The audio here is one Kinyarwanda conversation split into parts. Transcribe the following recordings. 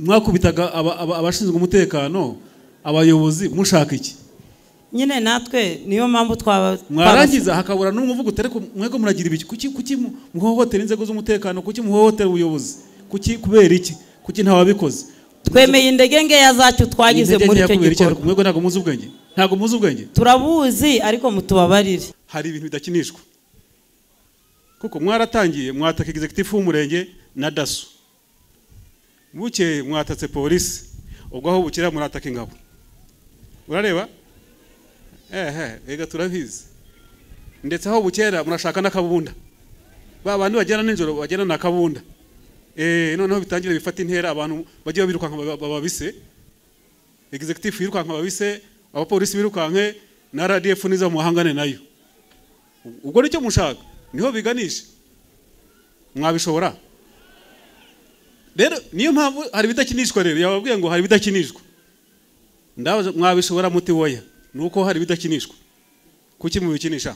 mwakubitaga abashinzwe umutekano abayobozi mushaka iki? Nyine natwe niyo mpamvu mwarangiza hakabura n'umwe uvuga utere mwego muragira ibiki? Kuki muhohotera inzego z'umutekano? Kuki muhohotera ubuyobozi? Kuki kubera iki? Kuki ntawabikoze? Twemeye indegenge yazacu twagize muri icyo gikorwa. Mwego ntago muzi ubwenge? Ntago muzi ubwenge? Turabuzi ariko mutubabarire. Hari ibintu bidakinishwa. Kuko mwaratangiye mwataka executive w'umurenge na daso. Buke mwatatse polisi. Ubwo aho bukira murataka ingabo. Urareba? Ega turabizi. Ndetse aho bukera murashaka nakabunda. Babandi bagera ninjoro bagera nakabunda. Noneho bitangira bifata intera abantu bagiye birukanka bababise. Executive yirukanka babise, abapolisi birukanke na RDF niza muhangane nayo. Ubwo nicyo mushaka. Niho biganisha. Mwabishobora. Rero niyo mpamvu hari bidakinishwa rero yababwiye ngo hari bidakinishwa. Ndabaza mwabishobora muti woya. Nuko hari bidakinishwa. Kuki mubikinisha?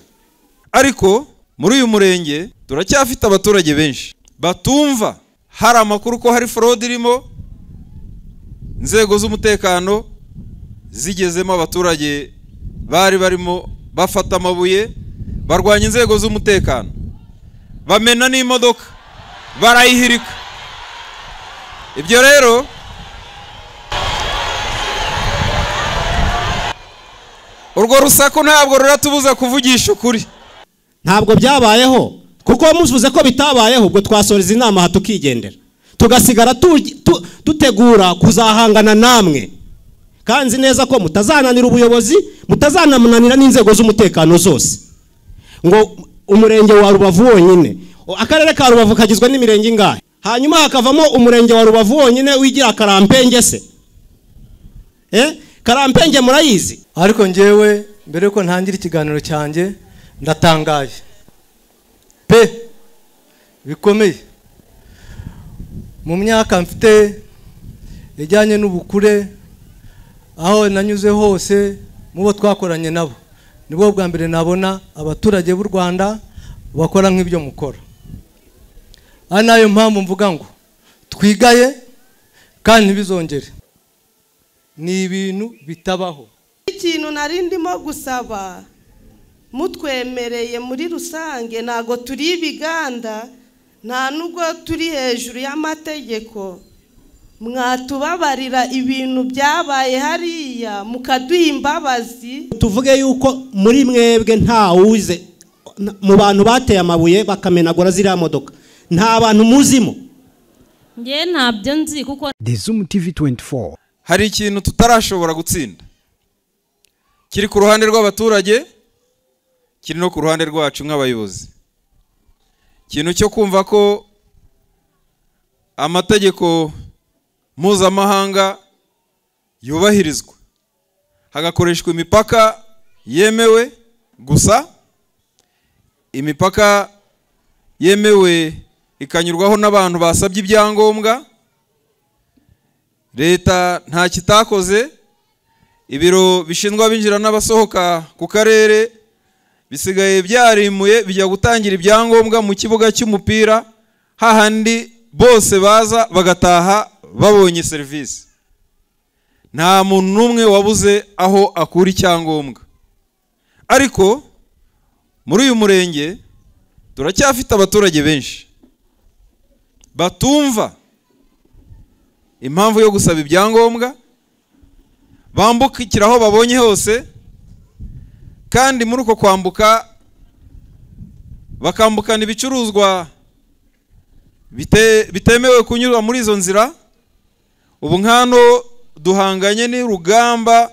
Ariko muri uyu murenge turacyafite abaturage benshi batumva hari amakuru ko hari fraud irimo, inzego z'umutekano zigezemo abaturage bari barimo bafata amabuye barwanya inzego z'umutekano, bamena n'imodoka barayihirika. Ibyo rero urwo rusako ntabwo ruratubuza kuvugisha ukuri. Ntabwo byabayeho kuko muvuze ko bitabayeho, ubwo twasoreza inama hatukigendera tugasigara dutegura kuzahangana namwe, kandi neza ko mutazananira ubuyobozi, mutazanamunanira n'inzego z'umutekano zose. Ngo umurenge wa Rubavu wonyine, akarere ka Rubavu kagizwe n'imirenge ingahe? Hanyuma hakavamo umurenge wa Rubavu wonyine wigira Karampenge se? Karampenge murayizi? Ariko ngewe mbere ko ntangira ikiganiro cyanjye ndatangaye pe bikomeye. Mu myaka mfite ijyanye n'ubukure, aho nanyuze hose mubo twakoranye nabo, nibo bwa mbere nabona abaturage b'u Rwanda bakora nk'ibyo mukora. Nayo mpamvu mvuga ngo twigaye kandi ntibizongere. Ni ibintu bitabaho. Ikintu nari ndimo gusaba mutwemereye muri rusange, nago turi ibiganda, nta nubwo turi hejuru y'amategeko, mwatubabarira ibintu byabaye hariya mukaduha imbabazi. Tuvuge yuko muri mwebwe nta uze mu bantu bateye amabuye bakamenagura ziriya modoka, nta bantu muzimo. Nge ntabyo nzi kuko The Zoom TV 24 hari ikintu tutarashobora gutsinda, kiri ku ruhande rw'abaturage, kiri no ku ruhande rwacu nk'abayobozi. Ikintu cyo kumva ko amategeko mpuzamahanga yubahirizwa, hagakoreshwa imipaka yemewe gusa, imipaka yemewe ikanyurwaho n'abantu basabye ibyangombwa. Leta nta kitakoze, ibiro bishinzwe abinjira n'abasohoka ku karere bisigaye byarimuye bijya gutangira ibyangombwa mu kibuga cy'umupira, hahandi bose baza bagataha babonye serivisi. Nta muntu n'umwe wabuze aho akura icyangombwa. Ariko muri uyu murenge turacyafite abaturage benshi batumva impamvu yo gusaba ibyangombwa, bambukira aho babonye hose, kandi muri uko kwambuka bakambukana ibicuruzwa bitemewe kunyura muri izo nzira. Ubu nkano duhanganye n'urugamba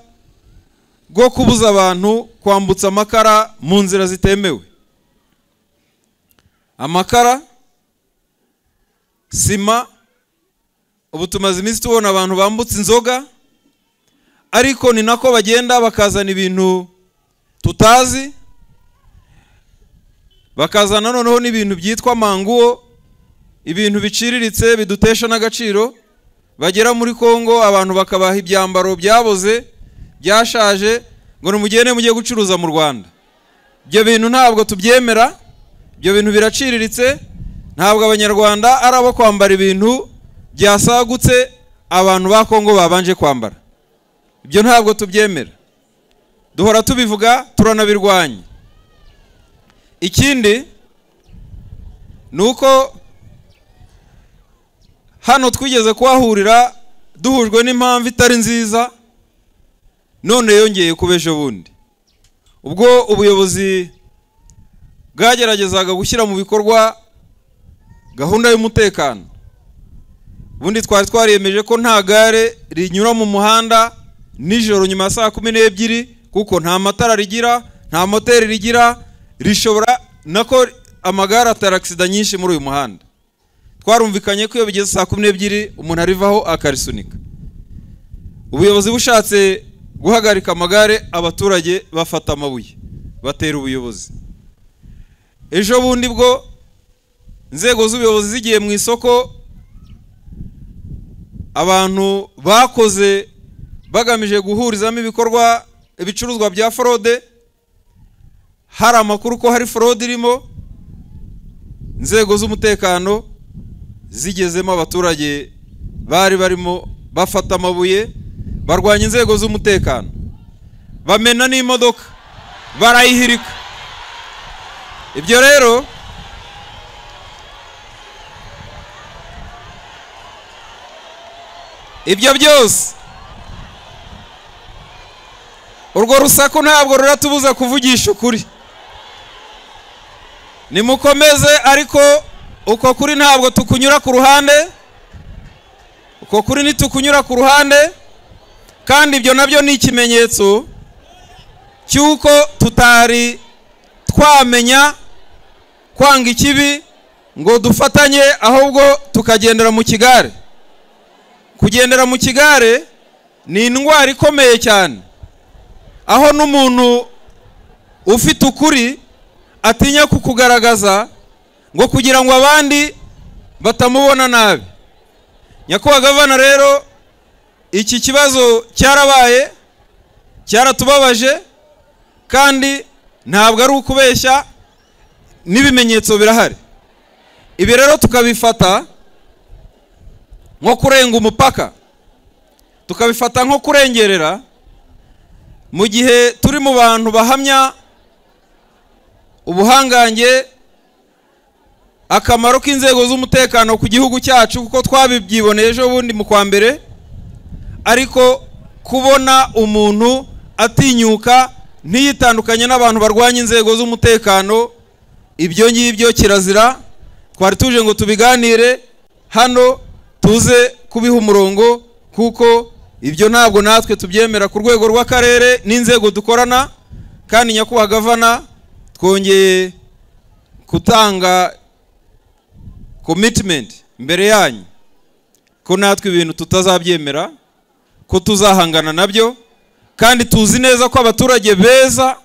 rwo kubuza abantu kwambutsa amakara mu nzira zitemewe. Amakara, sima, ubu tumaze iminsi tubona abantu bambutse inzoga, ariko ni nako bagenda bakazana ibintu tutazi, bakazana noneho n'ibintu byitwa manguo, ibintu biciriritse bidutesha n'agaciro. Bagera muri Kongo abantu bakabaha ibyambaro byaboze byashaje ngo nimugende mugiye gucuruza mu Rwanda. Ibyo bintu ntabwo tubyemera, ibyo bintu biraciriritse. Ntabwo abanyarwanda ari abo kwambara ibintu byasagutse abantu ba Kongo babanje kwambara. Ibyo ntabwo tubyemera, duhora tubivuga, turanabirwanya. Ikindi nuko hano twigeze kuhahurira duhujwe n'impamvu itari nziza, none yongeye kubejo bundi. Ubwo ubuyobozi bwageragezaga gushyira mu bikorwa gahunda y'umutekano, bundi twari twariyemeje ko nta gare rinyura mu muhanda nijoro nyuma ya saa 12 kuko nta matara rigira, nta moteri rigira, rishobora nako amagare atera accident nyinshi muri uyu muhanda. Twarumvikanye ko iyo bigeze saa 12 umuntu arivaho akarisunika. Ubuyobozi bushatse guhagarika amagare, abaturage bafata amabuye batera ubuyobozi. Ejo bundi bwo inzego z'ubuyobozi zigiye mu isoko, abantu bakoze bagamije guhurizamo ibikorwa ibicuruzwa bya fraude, hari amakuru ko hari fraude irimo, inzego z'umutekano zigezemo, abaturage bari barimo bafata amabuye barwanya inzego z'umutekano, bamena n'imodoka barayihirika. Ibyo rero ibyo byose urwo rusaku ntabwo ruratubuza kuvugisha ukuri. Nimukomeze, ariko uko kuri ntabwo tukunyura ku ruhande, uko kuri nitukunyura ku ruhande, kandi ibyo nabyo ni ikimenyetso cyuko tutari twamenya kwanga ikibi ngo dufatanye, ahubwo tukagendera mu kigare. Kugendera mu kigare ni indwara ikomeye cyane, aho n'umuntu ufite ukuri atinya kukugaragaza ngo kugira ngo abandi batamubona nabi. Nyakubahwa Gavana, rero iki kibazo cyarabaye, cyaratubabaje, kandi ntabwo ari ukubeshya, n'ibimenyetso birahari. Ibi rero tukabifata nko kurenga umupaka, tukabifata nko kurengerera, mu gihe turi mu bantu bahamya ubuhangange, akamaro k'inzego z'umutekano ku gihugu cyacu, kuko twabibyiboneye ejo bundi mu kwa mbere. Ariko kubona umuntu atinyuka ntiyitandukanye n'abantu barwanya inzego z'umutekano, ibyo ngibyo kirazira. Twari tuje ngo tubiganire hano, tuze kubiha umurongo, kuko ibyo ntabwo natwe tubyemera ku rwego rw'akarere n'inzego dukorana. Kandi Nyakubahwa Gavana, twongeye gutanga commitment mbere yanyu ko natwe ibintu tutazabyemera, ko tuzahangana nabyo, kandi tuzi neza ko abaturage beza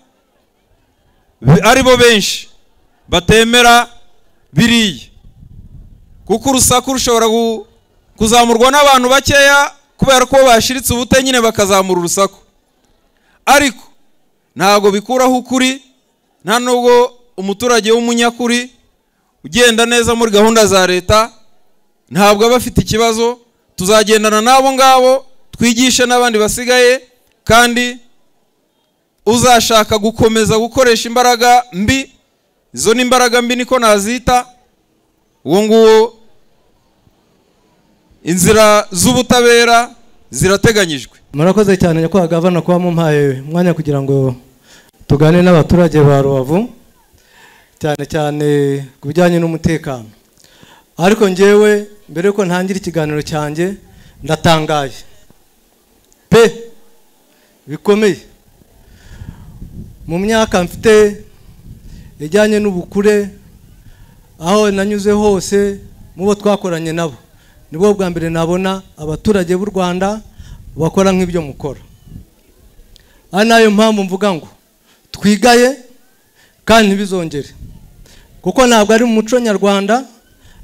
aribo benshi batemera biriya, kuko urusaku rushobora kuzamurwa n'abantu bakeya kubera ko bashiritse ubute nyine bakazamura urusaku, ariko ntabwo bikuraho ukuri. Nta nubwo umuturage w'umunyakuri ugenda neza muri gahunda za leta ntabwo aba afite ikibazo. Tuzagendana n'abo ngabo, twigishe n'abandi basigaye, kandi uzashaka gukomeza gukoresha imbaraga mbi, izo ni imbaraga mbi niko nazita, uwo nguwo inzira z'ubutabera zirateganyijwe. Murakoze cyane Nyakubahwa Gavana kuba mumpaye umwanya kugira ngo tugane n'abaturage ba Rubavu, cyane cyane ku bijyanye n'umutekano. Ariko njyewe mbere yuko ntangira ikiganiro cyanjye, ndatangaye pe bikomeye. Mu myaka mfite ijyanye n'ubukure, aho nanyuze hose mu bo twakoranye nabo, nibwo bwa mbere nabona abaturage b'u Rwanda bakora nk'ibyo mukora. Ari nayo mpamvu mvuga ngo twigaye kandi ntibizongere, kuko ntabwo ari mu muco nyarwanda,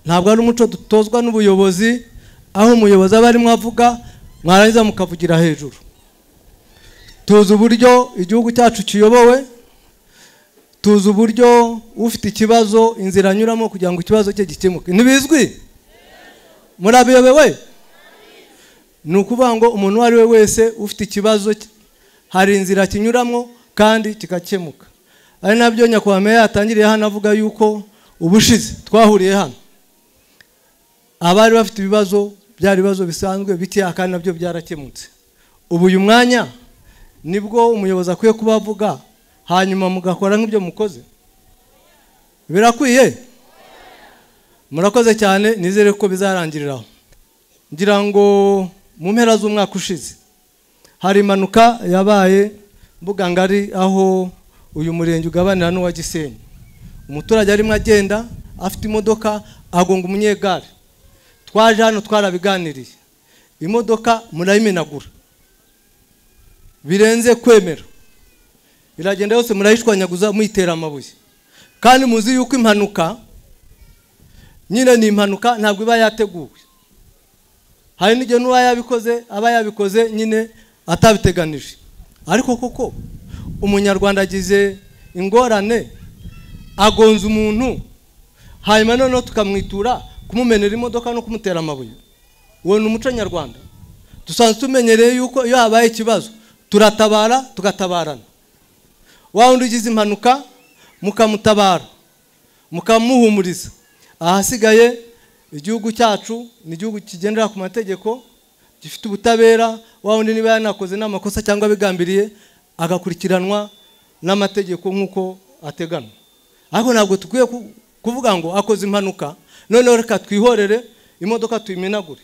ntabwo ari umuco dutozwa n'ubuyobozi, aho umuyobozi aba arimo avuga mwarangiza mukavugira hejuru. Tuzi uburyo igihugu cyacu kiyobowe, tuzi uburyo ufite ikibazo inzira anyuramo kugira ngo ikibazo cye gikemuke. Ntibizwi? Murabiyobewe? ni ukuvuga ngo umuntu uwo ari we wese ufite ikibazo hari inzira kinyuramo kandi kikakemuka. ari nabyo nyakubahwa meya yatangiriye hano avuga yuko ubushize twahuriye hano abari bafite ibibazo byari ibibazo bisanzwe bitiya kandi nabyo byarakemutse. Ubu uyu mwanya nibwo umuyobozi akwiye kuba avuga hanyuma mugakora nk'ibyo mukoze. Birakwiye? Murakoze cyane, nizere ko bizarangiriraho. Ngira ngo mu mpera z'umwaka ushize hari impanuka yabaye mbuga ngari aho uyu murenge ugabanira n'uwa Gisenyi. Umuturage arimo agenda afite imodoka agonga umunyegare. Twaje hano twarabiganiriye, imodoka murayimenagura birenze kwemera, biragenda yose murayishwanyaguza muyitera amabuye. Kandi muzi yuko impanuka nyine ni impanuka, ntabwo iba yateguwe. Hari n'igihe n'uwa yabikoze aba yabikoze nyine atabiteganije. Ariko koko umunyarwanda agize ingorane agonza umuntu hanyuma noneho tukamwitura kumumenera imodoka no kumutera amabuye. Uwo ni umuco nyarwanda. Dusanzwe tumenyereye yuko iyo habaye ikibazo turatabara tugatabarana. Wa wundi ugize impanuka mukamutabara mukamuhumuriza. Ahasigaye igihugu cyacu ni igihugu kigendera ku mategeko, gifite ubutabera. Wa wundi niba yanakoze n'amakosa cyangwa bigambiriye agakurikiranwa n'amategeko nk'uko ategana. Ariko ntabwo tukwiye kuvuga ngo akoze impanuka noneho reka twihorere imodoka tuyimenagure.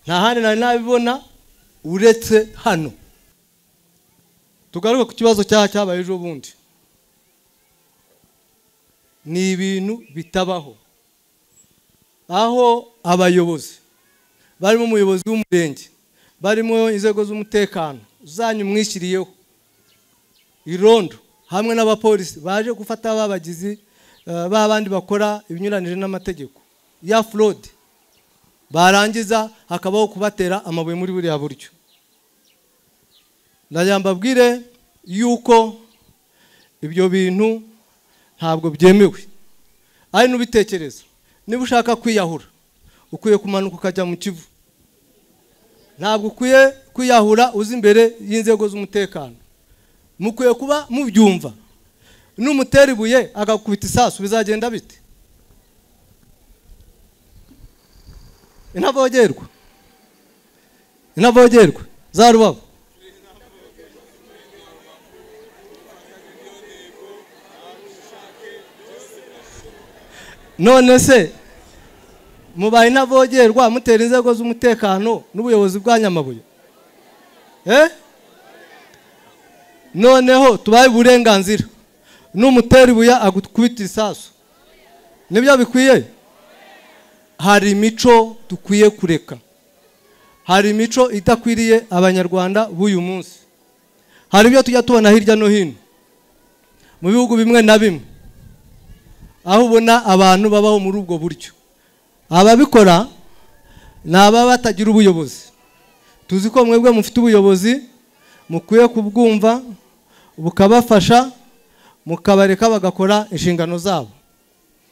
Nta handi nari nabibona uretse hano. Tugaruke ku kibazo cyabaye ejo bundi. Ni ibintu bitabaho aho abayobozi barimo umuyobozi w'umurenge, barimo inzego z'umutekano zanyu mwishyiriyeho irondo hamwe n'abapolisi baje gufata ababagizi babandi bakora ibinyuranije n'amategeko ya fraud, barangiza hakabaho kubatera amabuye muri buriya buryo. Ndayambabwire yuko ibyo bintu ntabwo byemewe. Ari n'ubitekereza, niba ushaka kwiyahura ukwiye kumanuka ukajya mu Kivu. Ntabwo ukwiye kwiyahura uzi imbere y'inzego z'umutekano. Mukwiye kuba mubyumva. N'umutera ibuye agakubita isasu bizagenda bite? Inavogerwa za Rubavu. None se mubaye inavogerwa mutera inzego z'umutekano n'ubuyobozi bwa Nyamabuye? Noneho tubaye uburenganzira n'umutera ibuye agukubita isasu, nibyo bikwiye? Hari imico dukwiye kureka. Hari imico itakwiriye abanyarwanda b'uyu munsi. Hari ibyo tujya tubona hirya no hino mu bihugu bimwe na bimwe, aho ubona abantu babaho muri ubwo buryo. Ababikora ni ababa batagira ubuyobozi. Tuzi ko mwebwe mufite ubuyobozi, mukwiye kubwumva bukabafasha, mukabareka bagakora inshingano zabo.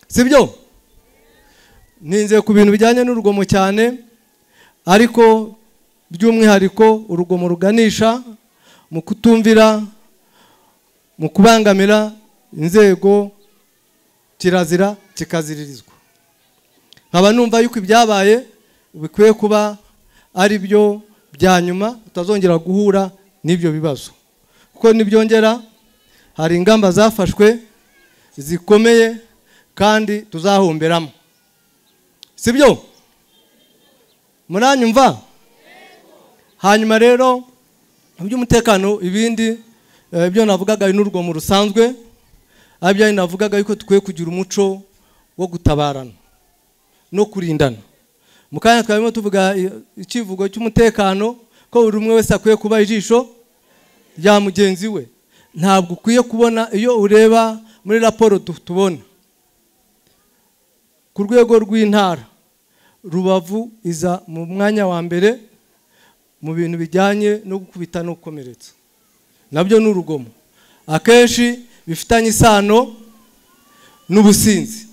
Sibyo? Ninze ku bintu bijyanye n'urugomo cyane, ariko by'umwihariko urugomo ruganisha mu kutumvira, mu kubangamira inzego, kirazira kikaziririzwa. Nkaba numva yuko ibyabaye bikwiye kuba ari byo bya nyuma, tutazongera guhura n'ibyo bibazo. Kuko nibyongera hari ingamba zafashwe zikomeye kandi tuzahomberamo. Sibyo? Muranyumva? Hanyuma rero iby'umutekano ibindi ibyo navugaga n'urugomo rusanzwe, abya navugaga yuko tukwiye kugira umuco wo gutabarana no kurindana. Mukanya twabimo tuvuga ikivugo cy'umutekano ko buri umwe wese akwiye kuba ijisho rya mugenzi we. Ntabwo ukwiye kubona iyo ureba muri raporo tubona ku rwego rw'intara, Rubavu iza mu mwanya wa mbere mu bintu bijyanye no gukubita no gukomeretsa. Nabyo n'urugomo akenshi bifitanye isano n'ubusinzi.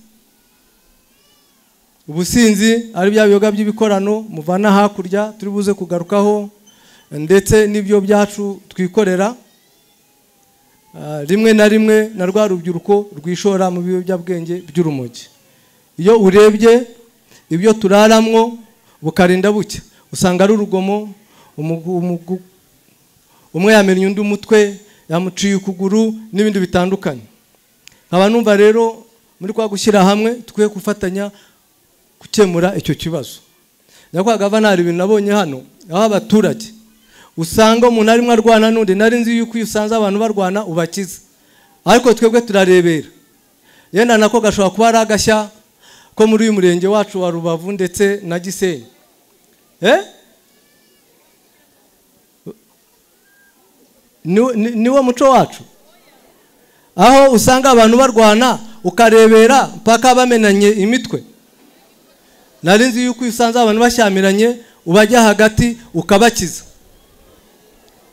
ubusinzi ari bya biyoga by'ibikorano muvana hakurya turi buze kugarukaho, ndetse n'ibyo byacu twikorera. Rimwe na rimwe na rwa rubyiruko rwishora mu biyobyabwenge by'urumogi. Iyo urebye ibyo turaramwo bukarinda bucya, usanga ari urugomo. Umwe yamennye undi umutwe, yamuciye ukuguru n'ibindi bitandukanye. Nkaba numva rero muri kwa gushyira hamwe tukwiye gufatanya gukemura icyo kibazo. Nyakubahwa Gavana, ibintu nabonye hano aho abaturage usanga umuntu arimo arwana n'undi. Nari nzi yuko iyo usanze abantu barwana ubakiza, ariko twebwe turarebera. Yenda nako gashobora kuba ari agashya ko muri uyu murenge wacu wa Rubavu ndetse na Gisenyi. Niwo muco wacu, aho usanga abantu barwana ukarebera mpaka bamenanye imitwe. Nari nzi yuko usanze abantu bashyamiranye ubajya hagati ukabakiza.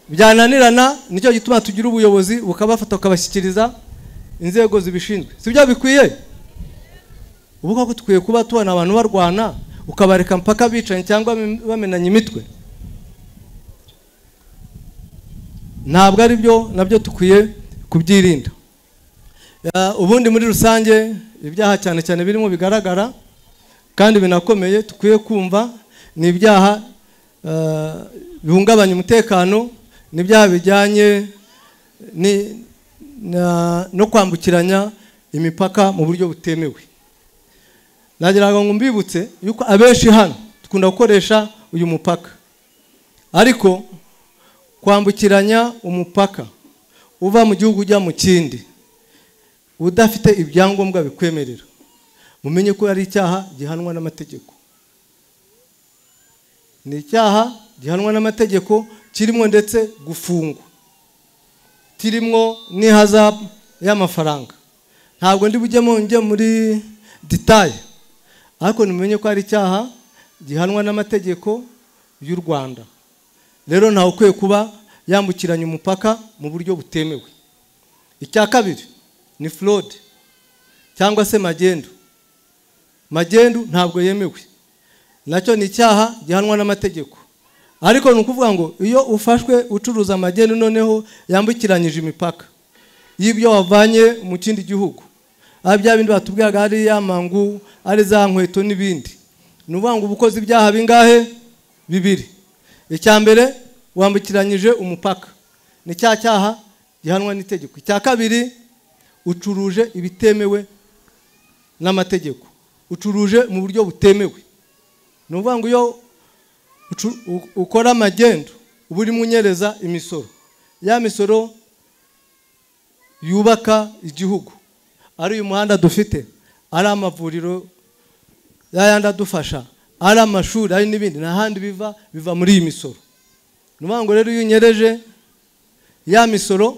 Byananirana nicyo gituma tugira ubuyobozi bukabafata ukabashyikiriza inzego zibishinzwe. Sibyo bikwiye? Ubu koko tukwiye kuba tubona abantu barwana ukabareka mpaka bicanye cyangwa bamenanye imitwe? Ntabwo ari byo, nabyo tukwiye kubyirinda. Ubundi muri rusange ibyaha cyane cyane birimo bigaragara kandi binakomeye tukwiye kumva ni ibyaha bihungabanya umutekano, n'ibyaha bijyanye no kwambukiranya imipaka mu buryo butemewe. Nagira ngo mbibutse yuko abenshi hano dukunda gukoresha uyu mupaka, ariko kwambukiranya umupaka uva mu gihugu ujya mu kindi udafite ibyangombwa bikwemerera, mumenye ko ari icyaha gihanwa n'amategeko. Ni icyaha gihanwa n'amategeko, kirimo ndetse gufungwa, kirimo n'ihazabu y'amafaranga. Ntabwo ndi bujyemo njye muri detail, ariko nimenye ko ari icyaha gihanwa n'amategeko y'u Rwanda. Rero ntawe ukwiye kuba yambukiranya umupaka mu buryo butemewe. Icya kabiri ni fraud cyangwa se magendu. Magendu ntabwo yemewe, nacyo ni icyaha gihanwa n'amategeko. Ariko ni ukuvuga ngo iyo ufashwe ucuruza amagendu noneho yambukiranyije imipaka y'ibyo wavanye mu kindi gihugu, bya bindi batubwiraga ari yamangu, ari za nkweto n'ibindi, ni ukuvuga ngo ubukozi ibyaha bingahe? Bibiri. Icya mbere wambukiranyije umupaka, ni cya cyaha gihanwa n'itegeko. Icya kabiri ucuruje ibitemewe n'amategeko, ucuruje mu buryo butemewe. Ni ukuvuga ngo iyo ukora amagendu uba urimo unyereza imisoro, ya misoro yubaka igihugu, ari uyu muhanda dufite, ari amavuriro yayandi adufasha, ari amashuri, ari n'ibindi, n'ahandi biva muri iyi misoro. Ni ukuvuga ngo rero iyo unyereje ya misoro,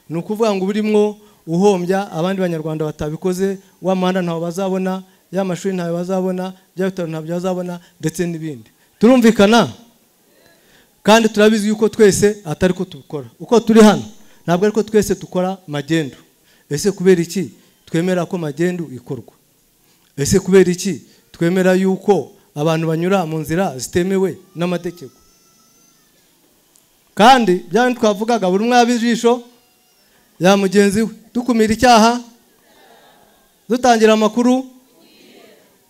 ni ukuvuga ngo urimo uhombya abandi banyarwanda batabikoze. Wa muhanda ntawe bazabona, ya mashuri ntawe bazabona, bya bitaro ntabyo bazabona, ndetse n'ibindi. Turumvikana? Kandi turabizi yuko twese atari ko tubikora. Uko turi hano ntabwo ariko twese dukora magendu. Ese kubera iki twemera ko magendu ikorwa? Ese kubera iki twemera yuko abantu banyura mu nzira zitemewe n'amategeko? Kandi byane twavugaga buri umwe abijisho ya mugenzi we, dukumira icyaha, dutangira amakuru.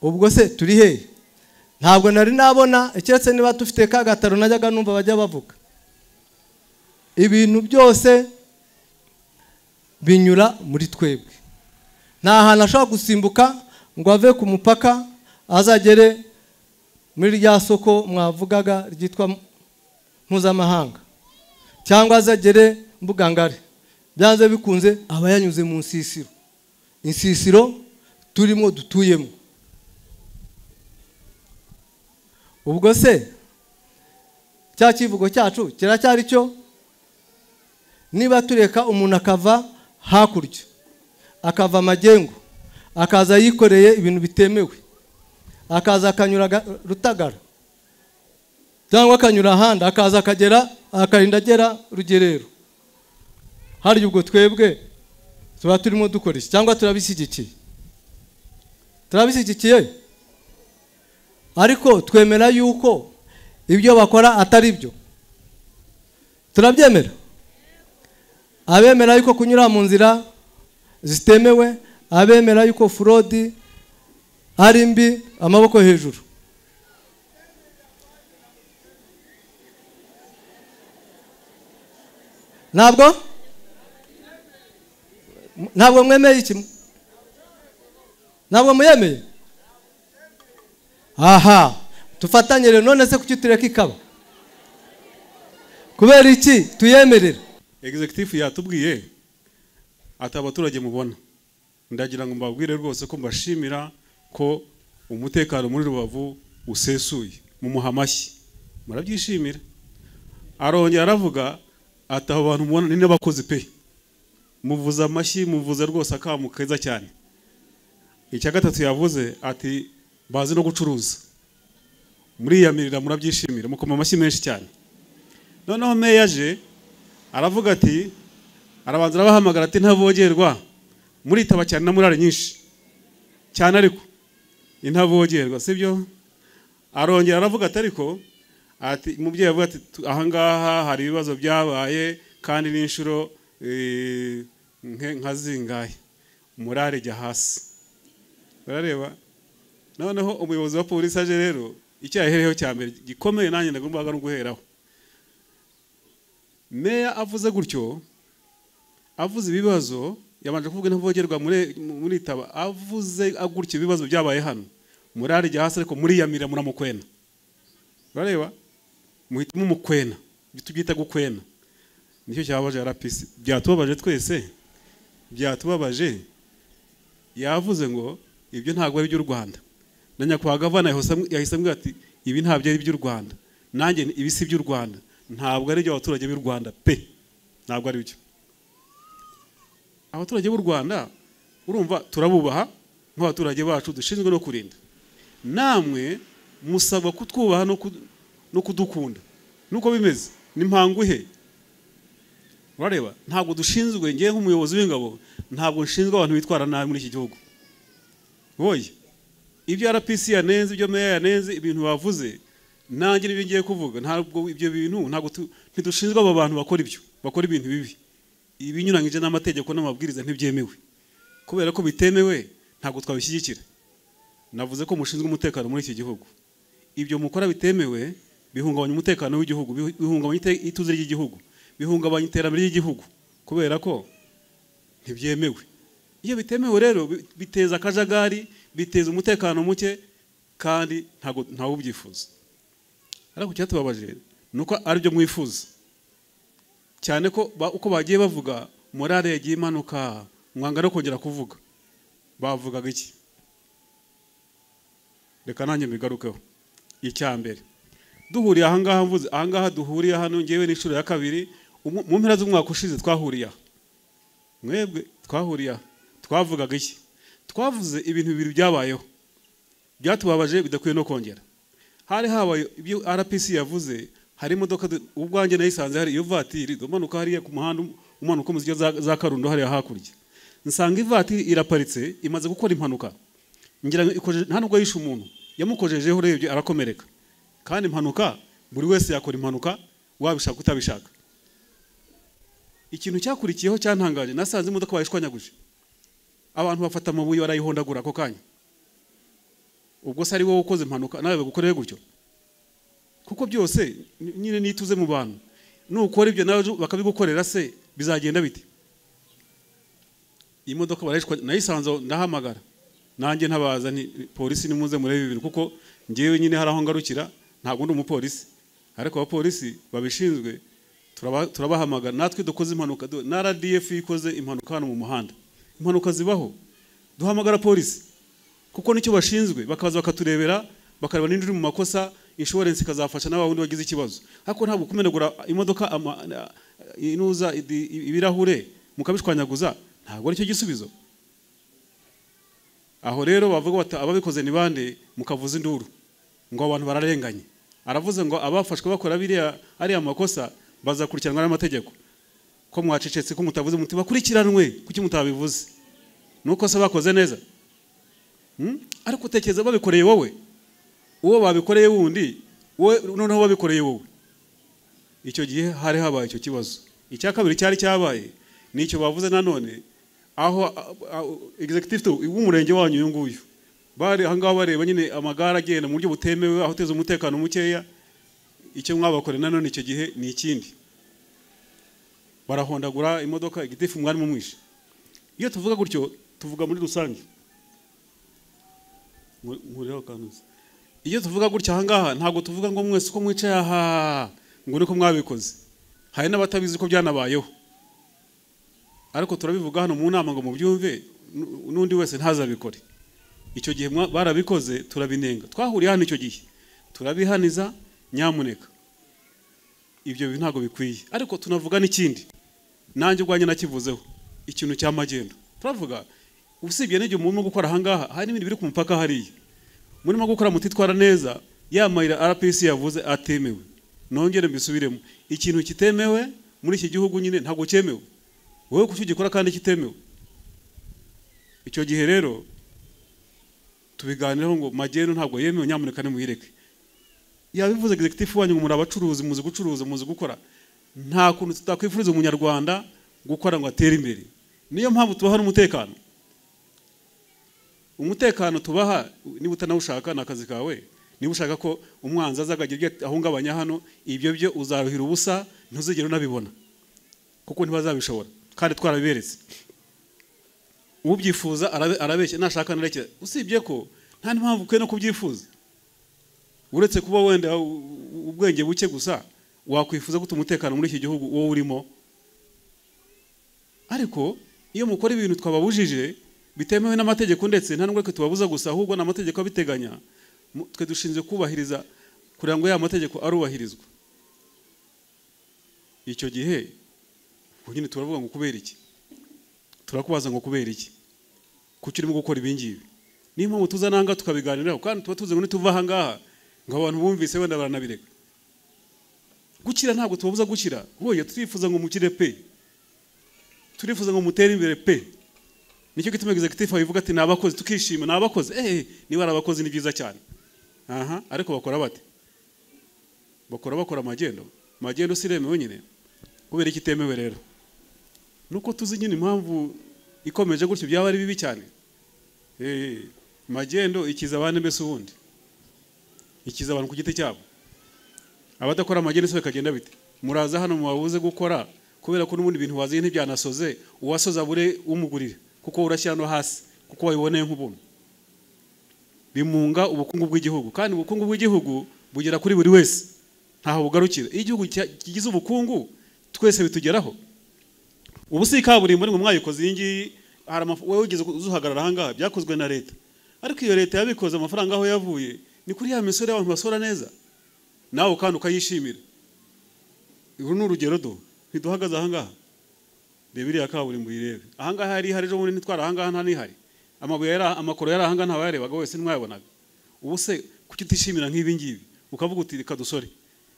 Ubwo se turi hehe? Ntabwo nari nabona, ikiretse niba dufite ka gataro najyaga numva bajya bavuga. Ibintu byose binyura muri twebwe. Nta hantu ashobora gusimbuka ngo ave ku mupaka azagere muri rya soko mwavugaga ryitwa mpuzamahanga, cyangwa azagere Mbugangari. Byanze bikunze aba yanyuze mu nsisiro, insisiro turimo dutuyemo. Ubwo se cya kivugo cyacu kiracyari cyo? Niba tureka umuntu akava hakurya, akava amagengo, akaza yikoreye ibintu bitemewe, akaza akanyura Rutagara cyangwa akanyura ahandi, akaza akagera akarinda agera Rugerero, hari ubwo twebwe tuba turimo dukora iki cyangwa turabishyigikiye? Turabishyigikiye? ariko twemera yuko ibyo bakora atari byo. Turabyemera. Abemera yuko kunyura mu nzira zitemewe, abemera yuko fraud ari mbi, amaboko hejuru. Ntabwo mwemeye iki? Ntabwo muyemeye? Aha, tufatanye rero, none se kuki tureka ikaba? Kubera iki tuyemerera? Executive yatubwiye ati abaturage mubona, ndagira ngo mbabwire rwose ko mbashimira ko umutekano muri Rubavu usesuye, mu muhamashyi murabyishimira. Arongera aravuga ati abo bantu mubona ni n'abakozi pe, muvuza amashyi, muvuza rwose akamu keza cyane. Icya gatatu yavuze ati bazi no gucuruza, muri yamirira murabyishimira, mukoma amashyi menshi cyane. Noneho meya aje aravuga ati, arabanza arabahamagara ati ntavogerwa, muritaba cyane na murare nyinshi cyane, ariko intavogerwa sibyo. Arongera aravuga ati ariko ati umubyeyi avuga ati ahangaha hari ibibazo byabaye kandi n'inshuro nka zingahe, murare jya hasi. Barareba. Noneho umuyobozi wa polisi aje rero, icyo yahereyeho cya mbere gikomeye nanjye ndagombaga no guheraho, meya avuze gutyo, avuze ibibazo, yabanje kuvuga ntavogerwa muri taba, avuze agutyo ibibazo byabaye hano, murare jya hasi ariko muri yamira muramukwena. Barareba, muhitamo mukwena, tubyita gukwena. Nicyo cyabaje RPC, byatubabaje twese, byatubabaje. Yavuze ngo ibyo ntabwo ari by'u Rwanda, na nyakubahwa gavana yahise ambwira ati ibi ntabyo ari by'u Rwanda, nanjye ibi si by'u Rwanda, ntabwo ari byo abaturage b'u Rwanda pe, ntabwo ari byo. Abaturage b'u Rwanda urumva turabubaha nk'abaturage bacu dushinzwe no kurinda, namwe musabwa kutwubaha no kudukunda, nuko bimeze n'impanguhe. Urareba, ntabwo dushinzwe, ngiye nk'umuyobozi w'ingabo ntabwo nshinzwe abantu bitwara nabi muri iki gihugu. Boye ibyo RPC yanenze, ibyo meya yanenze, ibintu bavuze nanjye nibi ngiye kuvuga, ntabwo ibyo bintu ntabwo ntidushinzwe abo bantu bakora ibyo, bakora ibintu bibi, ibinyuranyije n'amategeko n'amabwiriza ntibyemewe. Kubera ko bitemewe ntabwo twabishyigikira. Navuze ko mushinzwe umutekano muri iki gihugu, ibyo mukora bitemewe bihungabanya umutekano w'igihugu, bihungabanya ituze ry'igihugu, bihungabanya iterambere ry'igihugu, kubera ko ntibyemewe. Iyo bitemewe rero biteza akajagari, biteza umutekano muke, kandi ntawe ubyifuza. Ariko cyatubabaje nuko ari byo mwifuza cyane, ko uko bagiye bavuga morale yagiye imanuka, mwanga no kongera kuvuga. Bavugaga iki? Reka nanjye mbigarukeho. Icya mbere, duhuriye ahangaha, mvuze ahangaha duhuriye hano, ngewe n'inshuro ya kabiri mu mpera z'umwaka ushize twahuriye aha, mwebwe twahuriye aha, twavugaga iki? Twavuze ibintu bibiri byabayeho byatubabaje bidakwiye no kongera. Hari habaye ibyo RPC yavuze, hari imodoka ubwanjye nayisanze hari iyo vatiri domanuka hariya ku muhanda umanuka mu za Karundo hariya hakurya, nsanga ivatiri iraparitse imaze gukora impanuka, ngira nta nubwo yishe umuntu, yamukojejeho urebye arakomereka. Kandi impanuka buri wese yakora impanuka, wabishaka utabishaka. Ikintu cyakurikiyeho cyantangaje, nasanze imodoka bayishwanyaguje, abantu bafata amabuye barayihondagura ako kanya. Ubwo se ari wowe ukoze impanuka nawe bagukoreye gutyo? Kuko byose nyine nituze mu bantu, nukora ibyo nawe bakabigukorera se bizagenda bite? Imodoka barayishwa, nayisanze ndahamagara, nanjye ntabaza ni polisi nimuze murebe ibintu, kuko ngewe nyine hari aho ngarukira, ntabwo ndi umupolisi, ariko abapolisi babishinzwe turabahamagara. Natwe dukoze impanuka, na RDF ikoze impanuka hano mu muhanda, impanuka zibaho, duhamagara polisi kuko nicyo bashinzwe, bakaza bakaturebera, bakareba n'indi mu makosa, insurance ikazafasha n'abawundi bagize ikibazo. Ariko ntabwo kumenagura imodoka inuza ibirahure mukabishwanyaguza, ntabwo ari cyo gisubizo. Aho rero bavuga bati ababikoze ni bande, mukavuza induru ngo abantu bararenganye. Aravuze ngo abafashwe bakora biriya ari amakosa bazakurikiranwa n'amategeko. Ko mwacecetse ko mutavuze muti bakurikiranwe, kuki mutabivuze? Nuko se bakoze neza? Ariko utekereza babikoreye wowe, uwo babikoreye wundi wowe noneho babikoreye wowe. Icyo gihe hari habaye icyo kibazo. Icya kabiri cyari cyabaye nicyo bavuze nanone aho executive w'umurenge wanyu uyu nguyu bari ahangaho bareba nyine amagara agenda mu buryo butemewe aho teze umutekano mukeya. Icyo mwabakoreye nanone icyo gihe ni ikindi, barahondagura imodoka igitifu mwari mu mwishe. Iyo tuvuga gutyo tuvuga muri rusange. Muriho kanuza. Iyo tuvuga gutya ahangaha ntabwo tuvuga ngo mwese uko mwicaye aha ngo niko mwabikoze. Hari n'abatabizi ko byanabayeho, ariko turabivuga hano mu nama ngo mubyumve n'undi wese ntazabikore. Icyo gihe barabikoze turabinenga, twahuriye hano icyo gihe turabihaniza, nyamuneka ibyo bintu ntabwo bikwiye. Ariko tunavuga n'ikindi, nanjye ubwanjye nakivuzeho, ikintu cya magendo. Turavuga usibye n'ibyo murimo gukora ahangaha hari n'ibindi biri ku mupaka hariya murimo gukora mutitwara neza. Yamayira RPC yavuze atemewe, nongere mbisubiremo, ikintu kitemewe muri iki gihugu nyine ntabwo cyemewe. Wowe kucyugikora kandi kitemewe. Icyo gihe rero tubiganiraho ngo magendo ntabwo yemewe, nyamuneka nimuyireke. Yabivuze executive wanyu ngo muri abacuruzi, muzi gucuruza, muzi gukora. Nta kuntu tutakwifuriza umunyarwanda gukora ngo atere imbere. Niyo mpamvu tubaha n'umutekano. Umutekano tubaha niba utanawushaka n'akazi kawe. Niba ushaka ko umwanzi azagagira ahungabanya hano, ibyo byo uzaruhira ubusa, ntuzigere unabibona kuko ntibazabishobora kandi twarabiberetse. Ubyifuza arabeshya, nashaka narekera. Usibye ko nta mpamvu kwe no kubyifuza, uretse kuba wenda ubwenge buke gusa wakwifuza gute umutekano muri iki gihugu wowe urimo. Ariko iyo mukora ibintu twababujije bitemewe n'amategeko, ndetse nta nubwo tubabuza gusa ahubwo n'amategeko abiteganya, twe dushinzwe kubahiriza kugira ngo ya mategeko arubahirizwa. Icyo gihe nyine turavuga ngo kubera iki, turakubaza ngo kubera iki, kuki urimo gukora ibingibi. Niyo mpamvu tuzananga tukabiganiraho, kandi tuba tuzi ngo nituva ahangaha ngo abantu bumvise wenda baranabireka. Gukira ntabwo tubabuza gukira, hoya turifuza ngo mukire pe, turifuza ngo mutere imbere pe. Nicyo gituma executive bivuga ati nabakoze tukishima, nabakoze niba arabakoze ni byiza cyane. Ariko bakora bate? Bakora magendo. Magendo siremewe nyine. Kubera iki temewe rero? Nuko tuzi nyine impamvu ikomeje gutyo byaba ari bibi cyane. Magendo ikiza abandi mbese ubundi, ikiza abantu ku giti cyabo. Abadakora magendo se bakagenda bite? Muraza hano mubabuze gukora kubera ko n'ubundi bintu waziye ntibyanasoze, uwasoza bure umugurire kuko urashyira no hasi kuko wabiboneye nk'ubuntu. Bimunga ubukungu bw'igihugu, kandi ubukungu bw'igihugu bugera kuri buri wese, ntaho bugarukira. Iyo igihugu kigize ubukungu twese bitugeraho. Ubu si kaburimbo ngo mwayikoze iyi wowe ugeze uzuhagarara ahangaha byakozwe na leta, ariko iyo leta yabikoze amafaranga aho yavuye ni kuri ya misoro y'abantu basora neza, nawe kandi ukayishimira. Uru ni urugero ntiduhagaze ahangaha. Reba iriya kaburimbo uyirebe, ahangaha hari ejo bundi ntitwara ahangaha nta nihari, amabuye amakoro yari ahangaha ntabayarebaga wese ntimwayabonaga. Ubu se kuki utishimira nk'ibi ngibi ukavuga uti reka dusore?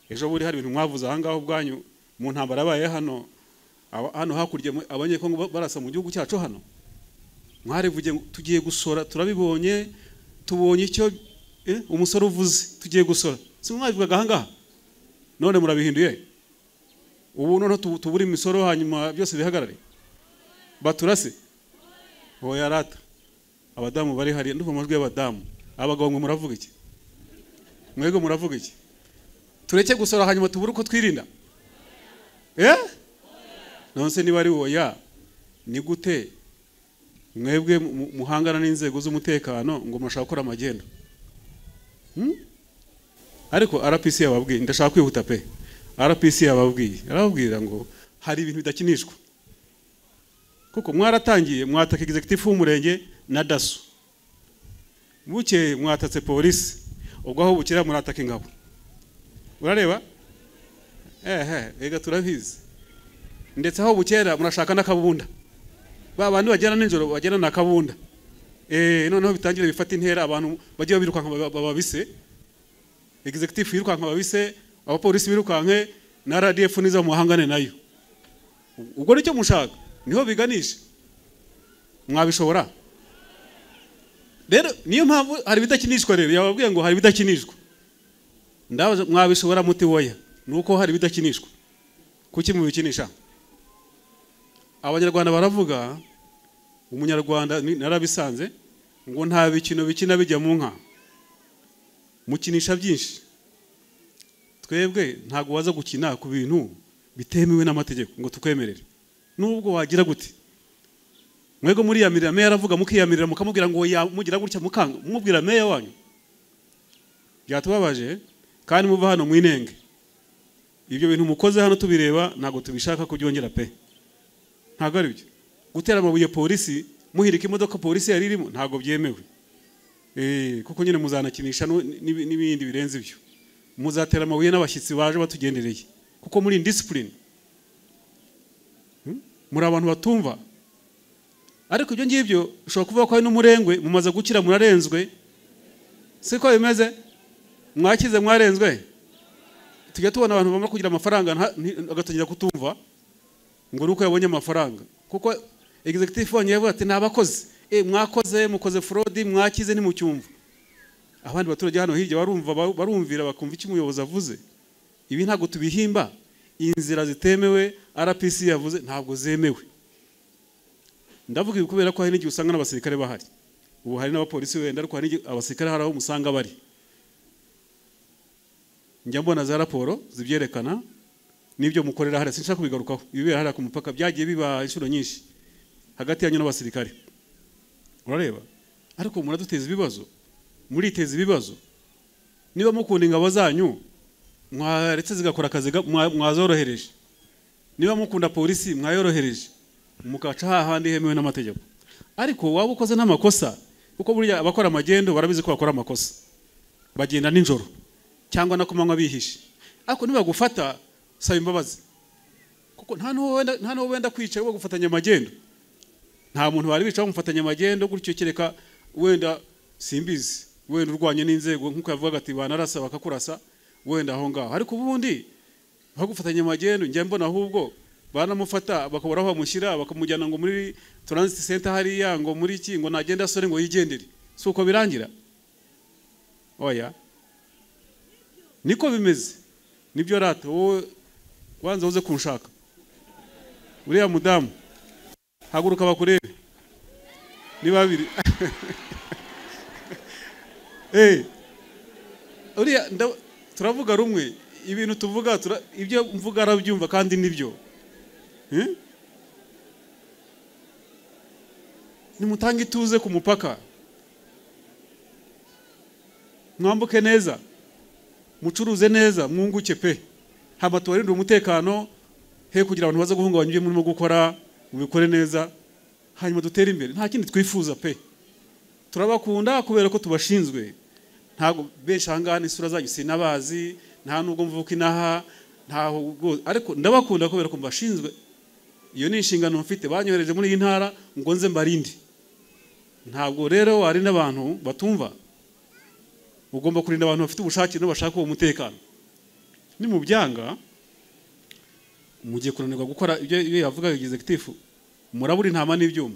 Ejo bundi hari ibintu mwavuze ahangaha ubwanyu mu ntambara yabaye hano hakurya abanyekongo barasa mu gihugu cyacu hano, mwarivuge tugiye gusora, turabibonye, tubonye icyo umusoro uvuze, tugiye gusora. Si mwabivugaga ahangaha, none murabihinduye. Ubu none tubura imisoro hanyuma byose bihagarare baturase. Hoya rata, abadamu bari hari, ndumva amajwi y'abadamu. Abagabo mwe muravuga iki? Mwego muravuga iki? Tureke gusora hanyuma tubura uko twirinda? Nonse niba ari hoya, ni gute mwebwe muhangana n'inzego z'umutekano ngo murashaka gukora amagendo? Ariko RPC yababwiye, ndashaka kwihuta pe. RPC yababwiye, arababwira ngo hari ibintu bidakinishwa. Kuko mwaratangiye mwataka executive w'umurenge na daso, buke mwatatse polisi, ubwo aho bukira murataka ingabo. Urareba? Ega turabizi. Ndetse aho bukera murashaka n'akabunda. Babandi bagera n'injoro bagera n'akabunda. Noneho bitangira bifata intera, abantu bagiye birukanka bababise. Executive yirukanka babise, abapolisi birukanke, na RDF niza muhangane nayo. Ubwo nicyo mushaka, niho biganisha. Mwabishobora? rero niyo mpamvu hari bidakinishwa rero yababwiye ngo hari bidakinishwa ndabaza mwabishobora muti woya nuko hari bidakinishwa kuki mu bikinisha abanyarwanda baravuga umunyarwanda narabisanze ngo nta bikino bikina bijya mu nka mukinisha byinshi twebwe ntago waza gukina ku bintu bitemewe n'amategeko ngo tukwemerere nubwo wagira gute mwego muri yamirira meya aravuga mukiyamirira mukamubwira ngo mugira gutya mukanga mubwira meya wanyu byatubabaje kandi muva hano mwinenge ibyo bintu mukoze hano tubireba ntago tubishaka kubyongera pe ntago ari byo gutera amabuye polisi muhirika imodoka polisi yari irimo ntago byemewe kuko nyine muzanakinisha n'ibindi birenze ibyo muzatera amabuye n'abashyitsi baje batugendereye kuko muri discipline muri abantu batumva ariko ibyo ngibyo ushobora kuvuga ko ari n'umurengwe mumaze gukira murarenzwe siko bimeze mwakize mwarenzwe tujya tubona abantu bamara kugira amafaranga agatangira kutumva ngo nuko yabonye amafaranga kuko executive wanyu yavuga ati nabakoze mwakoze mukoze fraud mwakize ni mu cyumva abandi baturage hano hirya barumvira bakumva icyo umuyobozi avuze ibi ntago tubihimba inzira zitemewe RPC yavuze ntabwo zemewe ndavuga kubera ko hari n'igihe usanga n'abasirikare bahari ubu hari n'abapolisi wenda ariko hari abasirikare hari aho musanga bari njya mbona za raporo zibyerekana n'ibyo mukorera hari sinshaka kubigarukaho ibibera hari ku mupaka byagiye biba inshuro nyinshi hagati yanyu n'abasirikare urareba ariko muraduteza ibibazo muriteza ibibazo niba mukunda ingabo zanyu mwaretse zigakora akazi mwazorohereje niba mukunda polisi mwayorohereje mukaca hahandi hemewe n'amategeko ariko waba ukoze n'amakosa kuko burya abakora amagendo barabizi ko bakora amakosa bagenda ninjoro cyangwa no kumanywa bihishe ariko niba gufata saba imbabazi kuko nta no wenda kwica wo gufatanya amagendo nta muntu bari bica bamufatanya amagendo gutyo kereka wenda simbizi wenda urwanye n'inzego nkuko yavuga ati banarasa bakakurasa wenda aho ngaho ariko ubundi bagufatanya amagendo njye mbona ahubwo banamufata bakabura bamushyira bakamujyana ngo muri transit center hariya ngo muri iki ngo nagenda sore ngo yigendere suko birangira oya niko bimeze nibyo rata wowe kwanza uze kunshaka uriya mudamu haguruka bakurebe ni babiri uriya turavuga rumwe ibintu tuvuga ibyo mvuga arabyumva kandi nibyo nimutanga ituze ku mupaka mwambuke neza mucuruze neza mwunguke pe hama tubarinde umutekano he kugira abantu baza guhungabanya ibyo murimo gukora mubikore neza hanyuma dutere imbere nta kindi twifuza pe turabakunda kubera ko tubashinzwe ntago benshi ahangaha n'isura zanyu sinabazi nta nubwo mvuka inaha ntaho ariko ndabakunda kubera ko mbashinzwe iyo ni inshingano mfite banyohereje muri iyi ntara ngo nze mbarinde ntabwo rero wari n'abantu batumva ugomba kurinda abantu bafite ubushake no bashaka uwo mutekano ni mu byanga mugiye kunanirwa gukora ibyo yavuga executive murabura intama n'ibyuma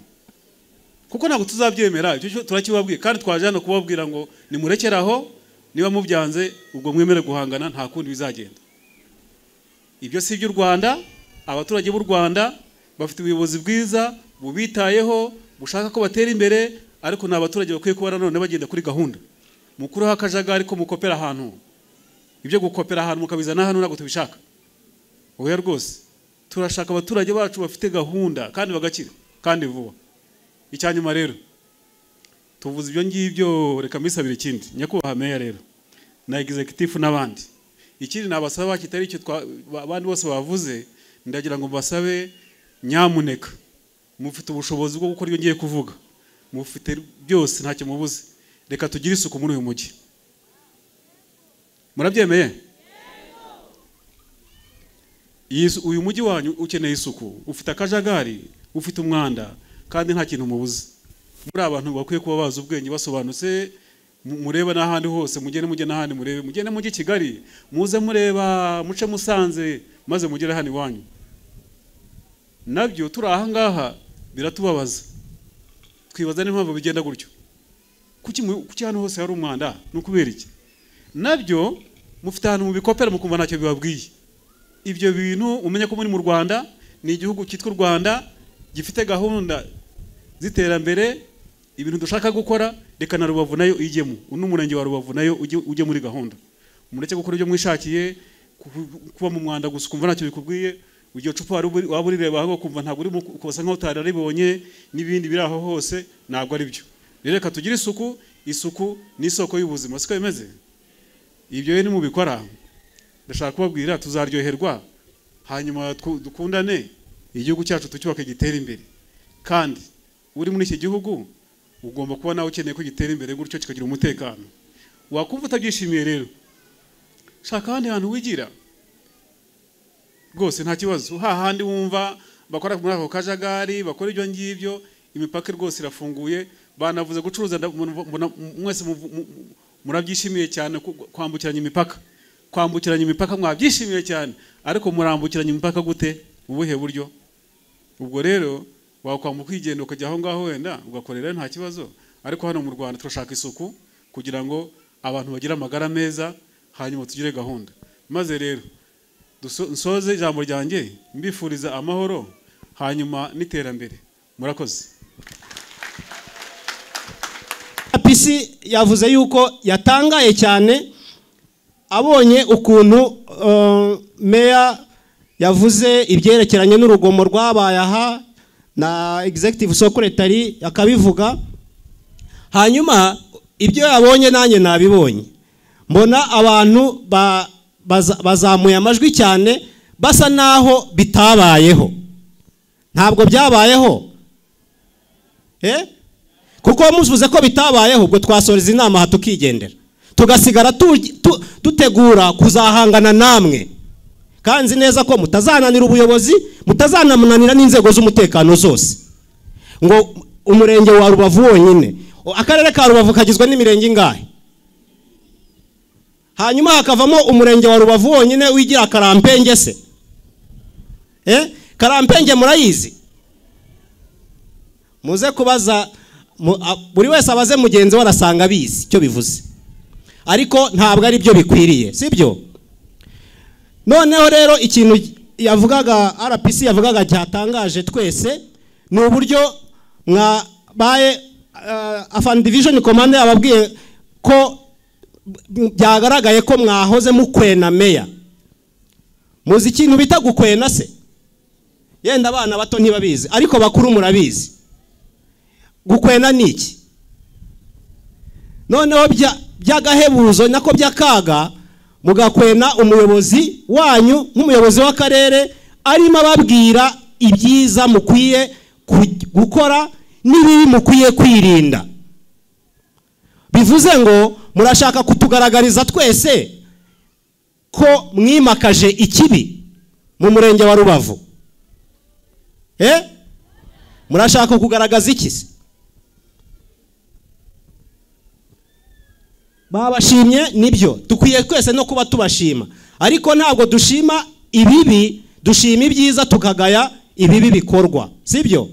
kuko ntabwo tuzabyemera icyo turakibabwiye kandi twaje hano kubabwira ngo nimurekeraho niba mubyanze ubwo mwemere guhangana nta kundi bizagenda ibyo si by'u Rwanda abaturage b'u Rwanda bafite ubuyobozi bwiza bubitayeho bushaka ko batera imbere ariko n'abaturage bakwiye kuba nanone bagenda kuri gahunda mukuru hakajagari ko mukopera ahantu ibyo gukopera ahantu mukabizana hano ntabwo tubishaka oya rwose turashaka abaturage bacu bafite gahunda kandi bagakira kandi vuba icyanyuma rero tuvuze ibyo ngibyo reka mbisabire ikindi nyakubahwa meya rero na executive n'abandi ikindi nabasaba kitari icyo abandi bose bavuze ndagira ngo mbasabe nyamuneka mufite ubushobozi bwo gukora ibyo ngiye kuvuga mufite byose ntacyo mubuze reka tugire isuku muri uyu mujyi murabyemeye uyu mujyi wanyu ukeneye isuku ufite akajagari ufite umwanda kandi nta kintu mubuze muri abantu bakwiye kuba bazi ubwenge basobanutse mureba n'ahandi hose mujye n'ahandi murebe mugende mujye Kigali muze mureba muce Musanze maze mugere hano iwanyu nabyo turi aha ngaha biratubabaza twibaza n'impamvu bigenda gutyo kuki hano hose hari umwanda nukubera iki nabyo mufite ahantu mu bikopera mukumva ntacyo bibabwiye ibyo bintu umenye ko muri mu Rwanda ni igihugu cyitwa u Rwanda gifite gahunda ziterambere ibintu dushaka gukora reka na Rubavu nayo ijyemo n'umurenge wa Rubavu nayo ujye muri gahunda mureke gukora ibyo mwishakiye kuba mu mwanda gusa kumva ntacyo bikubwiye ugiye cupa waba urireba aho kumva ntabwo uri kubasa nkaho utararibonye n'ibindi biri aho hose ntabwo ari byo reka tugire isuku ni isoko y'ubuzima siko bimeze ibyo ni mu bikora ndashaka kubabwira tuzaryoherwa hanyuma dukundane igihugu cyacu tucyubake gitera imbere kandi uri muri iki gihugu ugomba kuba nawe ukeneye ko gitera imbere gutyo kikagira umutekano wakumva utabyishimiye rero shaka ahandi hantu wigira rwose nta kibazo hahandi wumva bakora muri ako kajagari bakora ibyo ngibyo imipaka rwose irafunguye banavuze gucuruza mwese murabyishimiye cyane kwambukiranya imipaka mwabyishimiye cyane ariko murambukiranya imipaka gute mu buhe buryo ubwo rero wakwambuka igenda ukajya aho ngaho wenda ugakorera nta kibazo ariko hano mu Rwanda turashaka isuku kugira ngo abantu bagire amagara meza hanyuma tugire gahunda maze rero nsoze ijambo ryanjye mbifuriza amahoro hanyuma n'iterambere murakoze Apisi yavuze yuko yatangaye cyane abonye ukuntu meya yavuze ibyerekeranye n'urugomo rwabaye aha na executive secretary akabivuga hanyuma ibyo yabonye nanjye nabibonye mbona abantu bazamuye amajwi cyane basa naho bitabayeho ntabwo byabayeho kuko muvuze ko bitabayeho ubwo twasoreza inama aha tukigendera tugasigara dutegura kuzahangana namwe kandi neza ko mutazananira ubuyobozi mutazanamunanira n'inzego z'umutekano zose ngo umurenge wa Rubavu wonyine akarere ka Rubavu kagizwe n'imirenge ingahe hanyuma hakavamo umurenge wa Rubavu wonyine wigira Karampenge se Karampenge murayizi muze kubaza buri wese abaze mugenzi we arasanga bizi icyo bivuze ariko ntabwo ari byo bikwiriye sibyo noneho rero ikintu yavugaga RPC yavugaga cyatangaje twese ni uburyo mwabaye afan division commander ababwiye ko byagaragaye ko mwahoze mukwena meya muzi ikintu bita gukwena se yenda abana bato ntibabizi ariko bakuru murabizi gukwena niki noneho byagahebuzo nako byakaga mugakwena umuyobozi wanyu nk'umuyobozi w'akarere arimo ababwira ibyiza mukwiye gukora n'ibibi mukwiye kwirinda bivuze ngo murashaka kutugaragariza twese ko mwimakaje ikibi mu murenge wa Rubavu murashaka kugaragaza iki se babashimye nibyo dukwiye twese no kuba tubashima ariko ntabwo dushima ibibi dushima ibyiza tukagaya ibibi bikorwa sibyo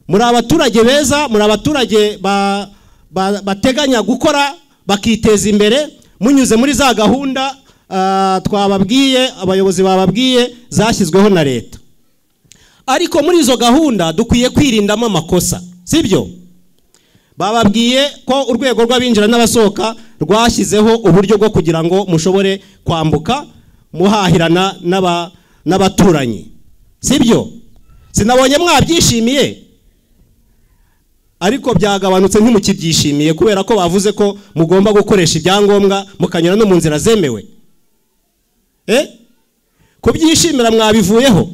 muri abaturage beza muri abaturage bateganya gukora bakiteza imbere munyuze muri za gahunda twababwiye abayobozi bababwiye zashyizweho na leta ariko muri izo gahunda dukwiye kwirindamo amakosa sibyo bababwiye ko urwego rw'abinjira n'abasohoka rwashyizeho uburyo bwo kugira ngo mushobore kwambuka muhahirana n'abaturanyi sibyo sinabonye mwabyishimiye ariko byagabanutse ntimukibyishimiye kubera ko bavuze ko mugomba gukoresha ibyangombwa mukanyura no mu nzira zemewe kubyishimira mwabivuyeho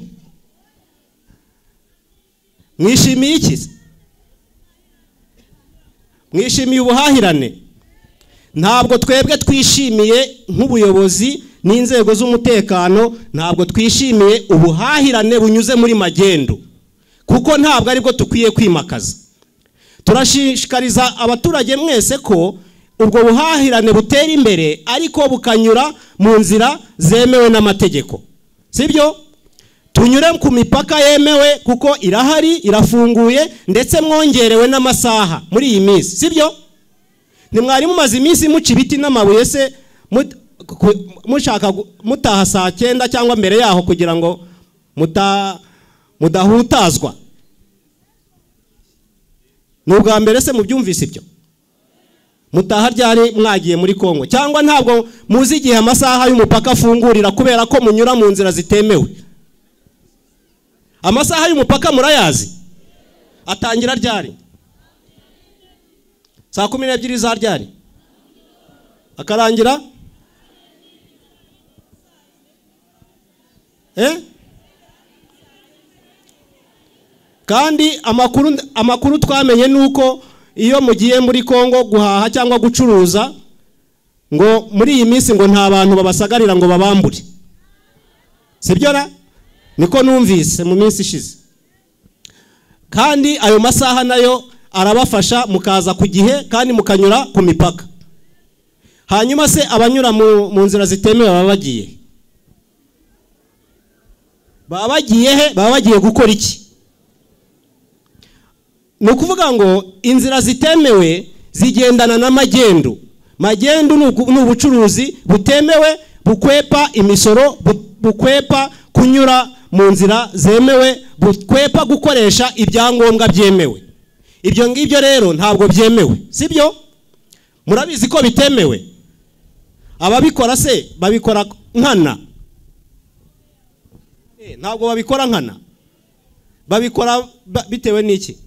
mwishimiye iki mwishimiye ubuhahirane ntabwo twebwe twishimiye nk'ubuyobozi n'inzego z'umutekano ntabwo twishimiye ubuhahirane bunyuze muri magendu kuko ntabwo aribwo tukwiye kwimakaza turashishikariza abaturage mwese ko ubwo buhahirane butera imbere ariko bukanyura mu nzira zemewe n'amategeko sibyo tunyure ku mipaka yemewe kuko irahari irafunguye ndetse mwongerewe n'amasaha muri iyi minsi sibyo ntimwari mumaze iminsi muca ibiti n'amabuye se mushaka mutaha saa 9 cyangwa mbere yaho kugira ngo mudahutazwa? Nubwa mbere se mubyumvise ibyo? Mutaha ryari mwagiye muri Kongo? Cyangwa ntabwo muzi igihe amasaha y'umupaka afungurira kubera ko munyura mu nzira zitemewe? Amasaha y'umupaka murayazi? Atangira ryari? Saa 12 za ryari? Akarangira? Kandi amakuru twamenye nuko iyo mugiye muri Kongo guhaha cyangwa gucuruza ngo muri iyi minsi ngo nta bantu babasagarira ngo babambure. Sibyo ra? Niko numvise mu minsi ishize. Kandi ayo masaha nayo arabafasha mukaza ku gihe kandi mukanyura ku mipaka. Hanyuma se abanyura mu nzira zitemewe baba bagiye? Baba bagiye he? Baba bagiye gukora iki? Nukuvuga ngo inzira zitemewe zigendana n'amagendo. Magendo n'ubucuruzi butemewe bukwepa imisoro, bukwepa kunyura mu nzira zemewe, bukwepa gukoresha ibyangombwa byemewe. Ibyo ngibyo rero ntabwo byemewe, sibyo? Murabizi ko bitemewe. Ababikora se babikora nkana? Ntabwo babikora nkana. Babikora bitewe n'iki?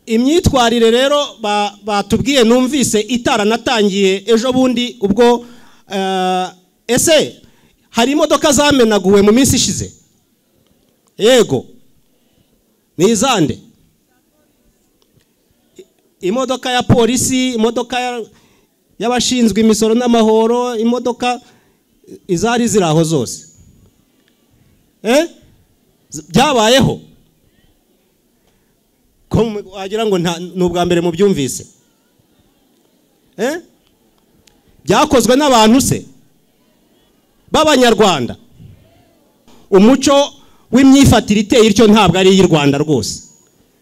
Imyitwarire rero batubwiye numvise itaranatangiye ejo bundi ubwo ese hari imodoka zamenaguwe mu minsi ishize? Yego. Ni izande? Imodoka ya polisi, imodoka y'abashinzwe imisoro n'amahoro, imodoka izari ziraho zose. Byabayeho? Ko wagira ngo nubwa mbere mu byumvise? Byakozwe n'abantu se b'Abanyarwanda? Umuco w'imyifatire iteye iryo ntabwo ari y'u Rwanda rwose.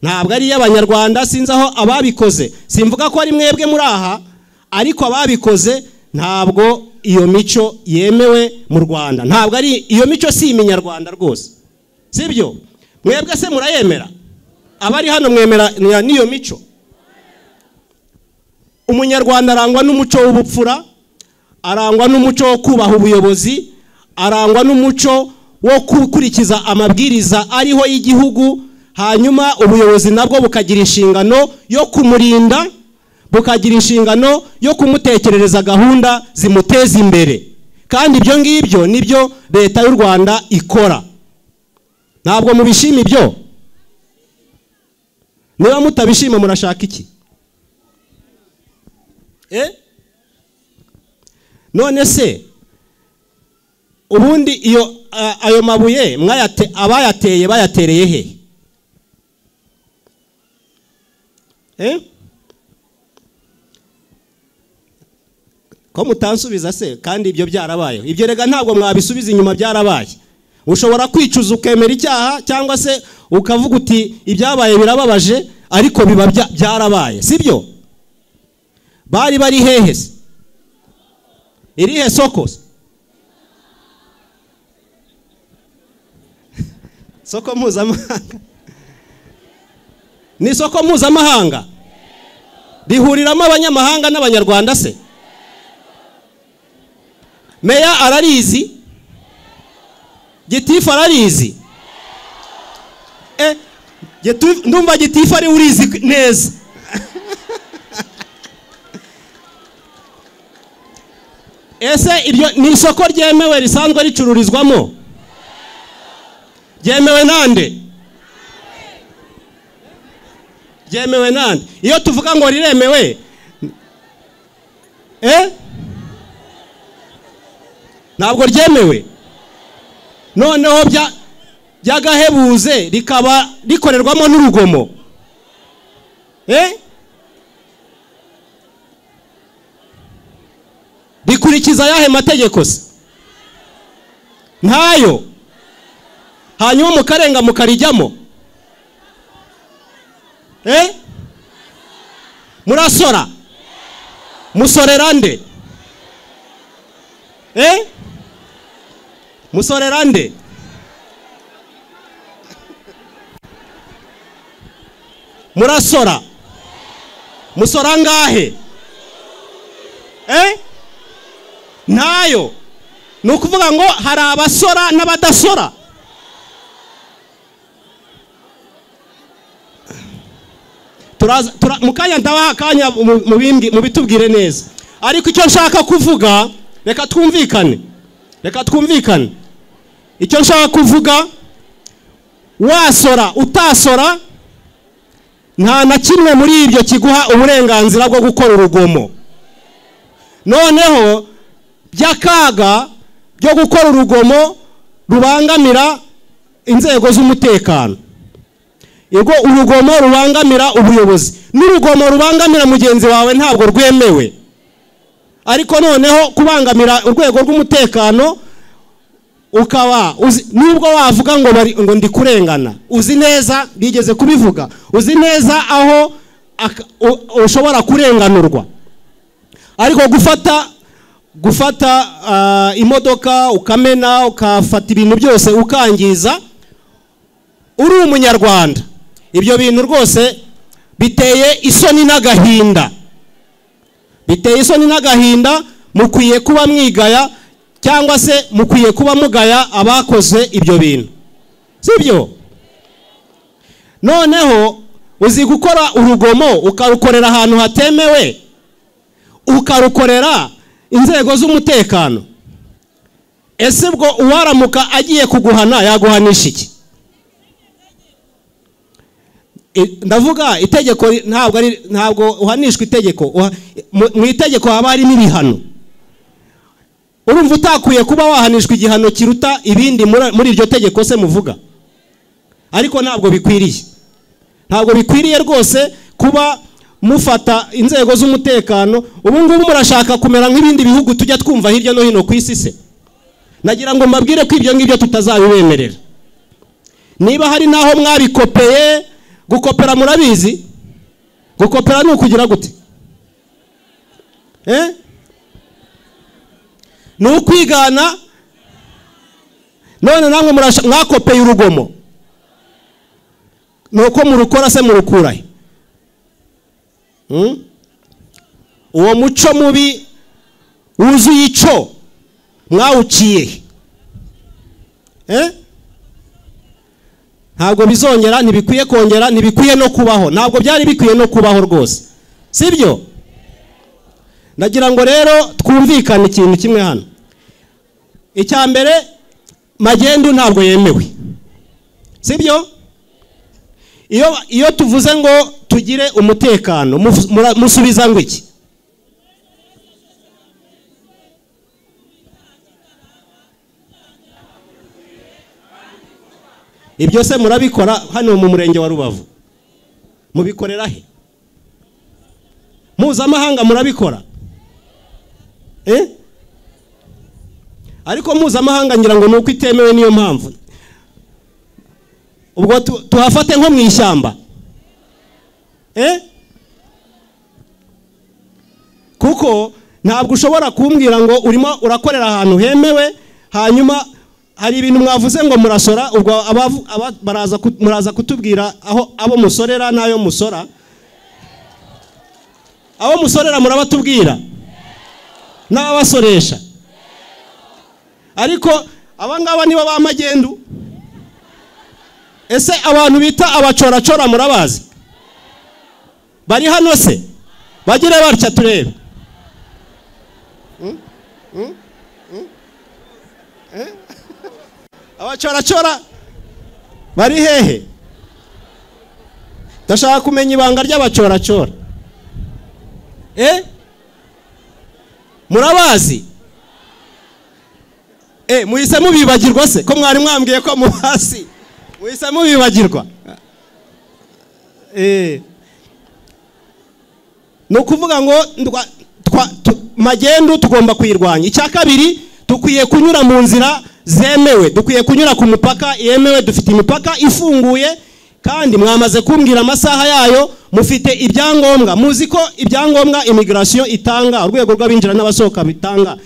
Ntabwo ari y'Abanyarwanda, sinzi aho ababikoze. Simvuga ko ari mwebwe muri aha, ariko ababikoze ntabwo iyo mico yemewe mu Rwanda. Ntabwo ari iyo mico, si iminyarwanda rwose. Sibyo? Mwebwe se murayemera? Abari hano mwemera niyo mico? Umunyarwanda arangwa n'umuco w'ubupfura, arangwa n'umuco wo kubaha ubuyobozi, arangwa n'umuco wo gukurikiza amabwiriza ariho y'igihugu, hanyuma ubuyobozi nabwo bukagira inshingano yo kumurinda, bukagira inshingano yo kumutekerereza gahunda zimuteza imbere. Kandi ibyo ngibyo nibyo leta y'u Rwanda ikora. Ntabwo mubishima ibyo? Niba mutabishima murashaka iki? None se ubundi iyo ayo mabuye abayateye bayatereye he? Ko mutansubiza se kandi ibyo byarabayeho? Ibyo rega ntabwo mwabisubiza inyuma, byarabaye. Ushobora kwicuza ukemera icyaha cyangwa se ukavuga uti ibyabaye birababaje ariko biba byarabaye, sibyo? Bari hehe se? Irihe soko? Soko mpuzamahanga? Ni soko mpuzamahanga rihuriramo abanyamahanga n'Abanyarwanda se? Meya ararizi? Gitifu ararizi? Ndumva Gitifu ari urizi neza. Ese iryo ni isoko ryemewe risanzwe ricururizwamo? Ryemewe nande? Ryemewe nande? Iyo tuvuga ngo riremewe, ntabwo ryemewe. Noneho byagahebuze rikaba rikorerwamo n'urugomo. bikurikiza yahe mategeko se? Ntayo. Hanyuma mukarenga mukarijyamo. Murasora. Musorera nde? Musorera nde? Murasora. Musora ngahe? Ntayo. Nukuvuga ngo hari abasora n'abadasora. Mukanya ndabaha akanya mu bitubwire neza. Ariko icyo nshaka kuvuga, reka twumvikane. Icyo nshaka kuvuga, wasora utasora nta na kimwe muri ibyo kiguha uburenganzira bwo gukora urugomo. Noneho byakaga byo gukora urugomo rubangamira inzego z'umutekano. Yego urugomo rubangamira ubuyobozi, n'urugomo rubangamira mugenzi wawe ntabwo rwemewe. Ariko noneho kubangamira urwego rw'umutekano ukaba nubwo wavuga ngo ndi kurengana, uzi neza bigeze kubivuga, uzi neza aho ushobora kurenganurwa. Ariko gufata imodoka ukamena, ukafata ibintu byose ukangiza uri umunyarwanda, ibyo bintu rwose biteye isoni n'agahinda. Mukwiye kuba mwigaya cyangwa se mukwiye kuba mugaya abakoze ibyo bintu, sibyo? Noneho uzi gukora urugomo ukarukorera ahantu hatemewe, ukarukorera inzego z'umutekano. Ese bwo uwaramuka agiye kuguhana yaguhanisha iki? Ndavuga itegeko ntabwo uhanishwa itegeko. Mu itegeko haba hari n'ibihano. Urumva utakuye kuba wahanishwa igihano kiruta ibindi muri iryo tegeko se muvuga? Ariko ntabwo bikwiriye rwose kuba mufata inzego z'umutekano. Ubu ngubu murashaka kumera nk'ibindi bihugu tujya twumva hirya no hino ku isi se? Nagira ngo mbabwire ko ibyo ngibyo tutazabibemerera. Niba hari naho mwabikopeye, gukopera murabizi? Gukopera ni ukugira gute? Ni ukwigana. None namwe mwakopeye urugomo, nuko murukora se murukurahe? Uwo muco mubi wuzuye ico mwawuciye. Ntabwo bizongera, ntibikwiye kongera, ntibikwiye no kubaho. Ntabwo byari bikwiye no kubaho rwose, sibyo? Nagira ngo rero twumvikane ikintu kimwe hano. Icya mbere, magendu ntabwo yemewe, sibyo? Iyo tuvuze ngo tugire umutekano, musubiza ngo iki? Ibyo se murabikora hano mu murenge wa Rubavu? Mubikorera he? Mpuzamahanga murabikora? Ariko mpuzamahanga ngira ngo nuko itemewe, niyo mpamvu. Ubwo tuhafate nko mu ishyamba. Kuko ntabwo ushobora kumbwira ngo urimo urakorera ahantu hemewe, hanyuma hari ibintu mwavuze ngo murasora. Ubwo muraza kutubwira aho abo musorera nayo musora. Abo musorera murabatubwira n'abasoresha. Ariko abangaba nibo bamagendu. Ese abantu bita abacoracora murabazi? Bari hano se? Bagire batya turebe. Abacoracora bari hehe? Ndashaka kumenya ibanga ry'abacoracora. Murabazi? Muhise mubibagirwa se ko mwari mwambwiye ko muhasi? Muhise mubibagirwa? Ni ukuvuga ngo magendu tugomba kuyirwanya. Icya kabiri, dukwiye kunyura mu nzira zemewe, dukwiye kunyura ku mupaka yemewe. Dufite imipaka ifunguye kandi mwamaze kumbwira amasaha yayo, mufite ibyangombwa. Muzi ko ibyangombwa immigration itanga, urwego rw'abinjira n'abasohoka bitanga,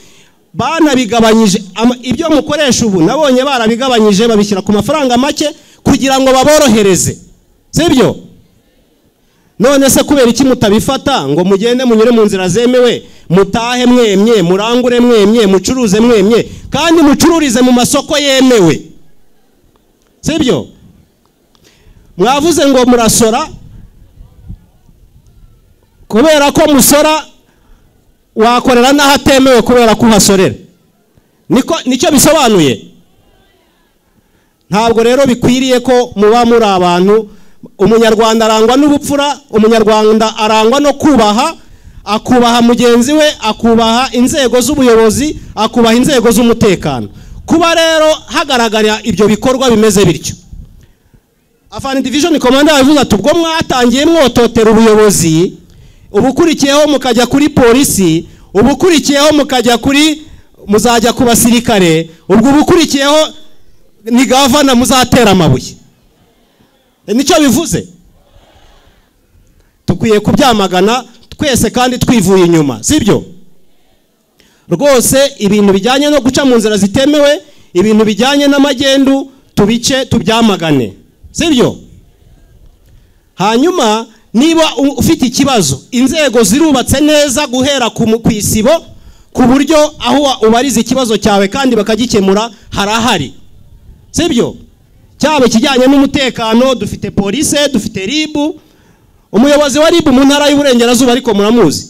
bana bigabanyije. Ibyo mukoresha ubu nabonye barabigabanyije, babishyira ku mafaranga make kugira ngo baborohereze, sibyo? None se kubera iki mutabifata ngo mugende munyure mu nzira zemewe, mutahe mwemye, murangure mwemye, mucuruze mwemye, kandi mucururize mu masoko yemewe, sibyo? Mwavuze ngo murasora, kubera ko musora wakorera n'ahatemewe kubera ko uhasorera, nicyo bisobanuye. Ntabwo rero bikwiriye ko muba muri abantu. Umunyarwanda arangwa n'ubupfura, umunyarwanda arangwa no kubaha, akubaha mugenzi we, akubaha inzego z'ubuyobozi, akubaha inzego z'umutekano. Kuba rero hagaragara ibyo bikorwa bimeze bityo, Afande Division Commander yavuze ati ubwo mwatangiye mwototera ubuyobozi, ubukurikiyeho mukajya kuri polisi, ubukurikiyeho mukajya kuri, muzajya ku basirikare, ubwo ubukurikiyeho ni gavana muzatera amabuye. Nicyo bivuze. Tukwiye kubyamagana twese kandi twivuye inyuma, sibyo? Rwose ibintu bijyanye no guca mu nzira zitemewe, ibintu bijyanye n'amagendu tubice, tubyamagane, sibyo? Hanyuma niba ufite ikibazo, inzego zirubatse neza guhera ku isibo, ku buryo aho ubariza ikibazo cyawe kandi bakagikemura harahari, sibyo? Cyabe kijyanye n'umutekano, dufite police, dufite RIB. Umuyobozi wa RIB mu ntara y'Uburengerazuba ariko muramuzi?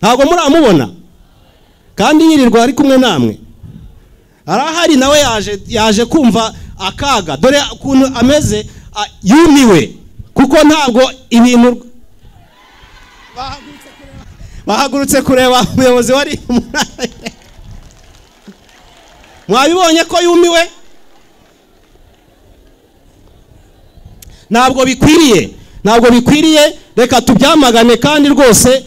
Ntabwo muramubona? Kandi yirirwa ari kumwe namwe. Arahari nawe yaje kumva akaga, dore ukuntu ameze, yumiwe, kuko ntabwo ibintu bahagurutse kureba umuyobozi wa RIB. Mwabibonye ko yumiwe? Ntabwo bikwiriye, reka tubyamagane kandi rwose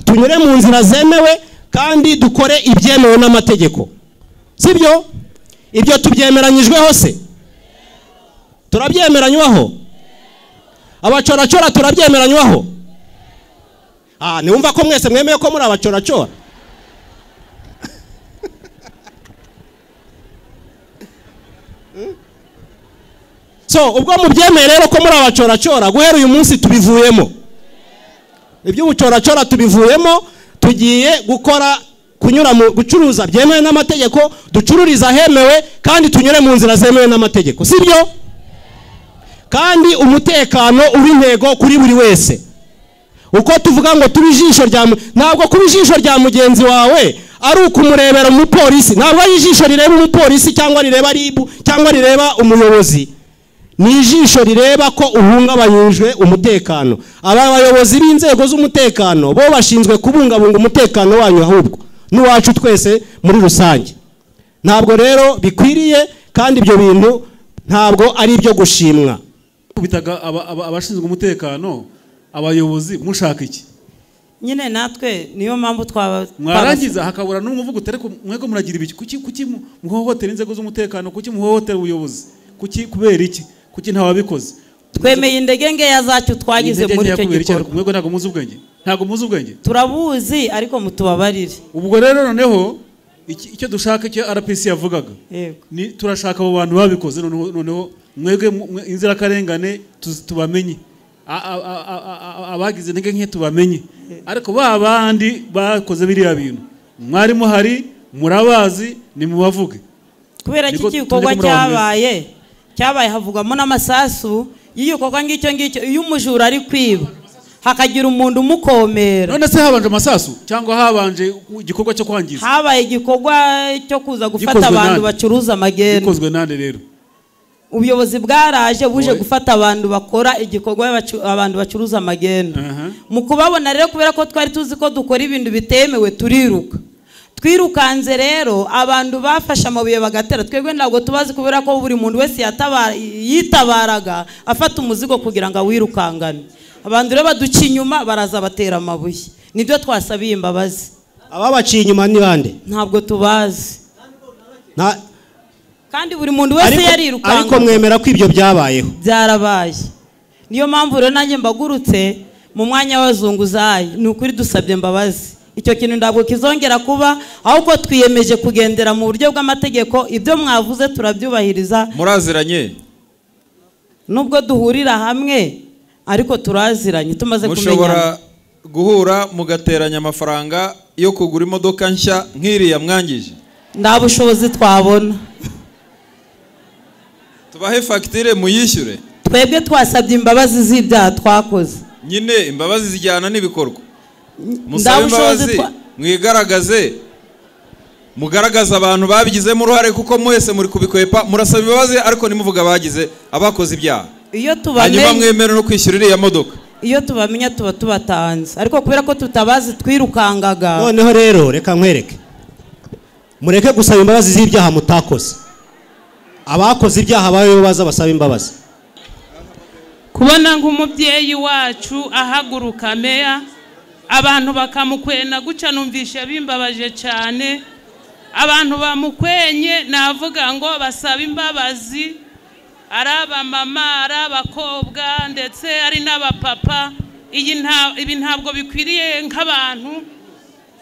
tunyure mu nzira zemewe kandi dukore ibyemewe n'amategeko, sibyo? Ibyo tubyemeranyijweho se? Turabyemeranywaho? Abacoracora turabyemeranywaho? Niwumva ko mwese mwemeye ko muri abacoracora? So ubwo mubyemeye rero ko muri abacoracora, guhera uyu munsi tubivuyemo. Iby'ubucoracora tubivuyemo, tugiye kunyura mu gucuruza byemewe n'amategeko, ducururiza hemewe kandi tunyure mu nzira zemewe n'amategeko, sibyo? Kandi umutekano uri intego kuri buri wese. Uko tuvuga ngo tubi ijisho rya, ntabwo kuba ijisho rya mugenzi wawe ari ukumurebera umupolisi, ntabwo ari ijisho rireba umupolisi cyangwa rireba RIB cyangwa rireba umuyobozi. Ni ijisho rireba ko uhungabanyijwe umutekano. Aba bayobozi b'inzego z'umutekano bo bashinzwe kubungabunga umutekano wanyu, ahubwo n'uwacu twese muri rusange. Ntabwo rero bikwiriye, kandi ibyo bintu ntabwo ari ibyo gushimwa. Bitaga abashinzwe umutekano, abayobozi mushaka iki? Nyine natwe niyo mpamvu mwarangiza hakabura n'umuvugo utereko mwego muragira ibiki? Kuki muhohotera inzego z'umutekano? Kuki muhohotera ubuyobozi? Kubera iki? Kuki ntawabikoze? Twemeye indegenge yazacu twagize muri icyo gikorwa. Mwego ntago muzi ubwenge? Ntago muzi ubwenge? Turabuzi ariko mutubabarire. Ubwo rero noneho icyo dushaka, icyo RPC yavugaga, ni turashaka abo bantu babikoze, noneho mwege inzira karengane tubamenye, abagize intege nke tubamenye. Ariko babandi bakoze biriya bintu mwari muhari, murabazi, ni mubavuge. Kubera iki gikorwa cyabaye havugamo n'amasasu, yiyokorwa ngicyo iyo umujura ari kwiba hakagira umuntu umukomera. None se habanje amasasu cyangwa habanje igikorwa cyo kwangiza? Habaye igikorwa cyo kuza gufata abantu bacuruza amagendo. Bikozwe nande rero? Ubuyobozi bwaraje buje gufata abantu bakora igikorwa, abantu bacuruza amagendo. Mu kubabona rero, kubera ko twari tuzi ko dukora ibintu bitemewe, twirukanze rero abantu bafashe amabuye bagatera. Twebwe ntabwo tubazi, kubera ko buri muntu wese yitabaraga afata umuzigo kugira ngo awirukangane. Abantu rero baduca inyuma, baraza batera amabuye. nibyo twasabiye imbabazi. Ababaciye inyuma ni bande? Ntabwo tubazi, kandi buri muntu wese yarirukanga. Ariko mwemera ko ibyo byabayeho? Byarabaye. Niyo mpamvu rero nanjye mbagurutse mu mwanya w'abazunguzayi, ni ukuri dusabye imbabazi. Icyo kintu ntabwo kizongera kuba, ahubwo twiyemeje kugendera mu buryo bw'amategeko. Ibyo mwavuze turabyubahiriza. Muraziranye? Nubwo duhurira hamwe ariko turaziranye, tumaze kumenyana. Mushobora guhura mugateranya amafaranga yo kugura imodoka nshya nk'iriya mwangije? Nta bushobozi twabona. Tubahe fagitire muyishyure? Twebwe twasabye imbabazi z'ibyaha twakoze. Nyine imbabazi zijyana n'ibikorwa. Musabe imbabazi, mwigaragaze, mugaragaza abantu babigizemo uruhare, kuko mwese muri kubikwepa. Murasaba imbabazi ariko nimuvuga bagize abakoze ibyaha. Iyo tubamenye, hanyuma mwemera no kwishyura iriya modoka. Iyo tubamenya tuba tubatanze, ariko kubera ko tutabazi twirukangaga. Noneho rero reka nkwereke, mureke gusaba imbabazi z'ibyaha mutakoze. Abakoze ibyaha bayo baza basaba imbabazi. Kubona nk'umubyeyi wacu ahaguruka meya, abantu bakamukwena guca, numvishe bimbabaje cyane. Abantu bamukwenye navuga ngo basaba imbabazi, ari abamama, ari abakobwa, ndetse ari n'abapapa. Ibi ntabwo bikwiriye nk'abantu,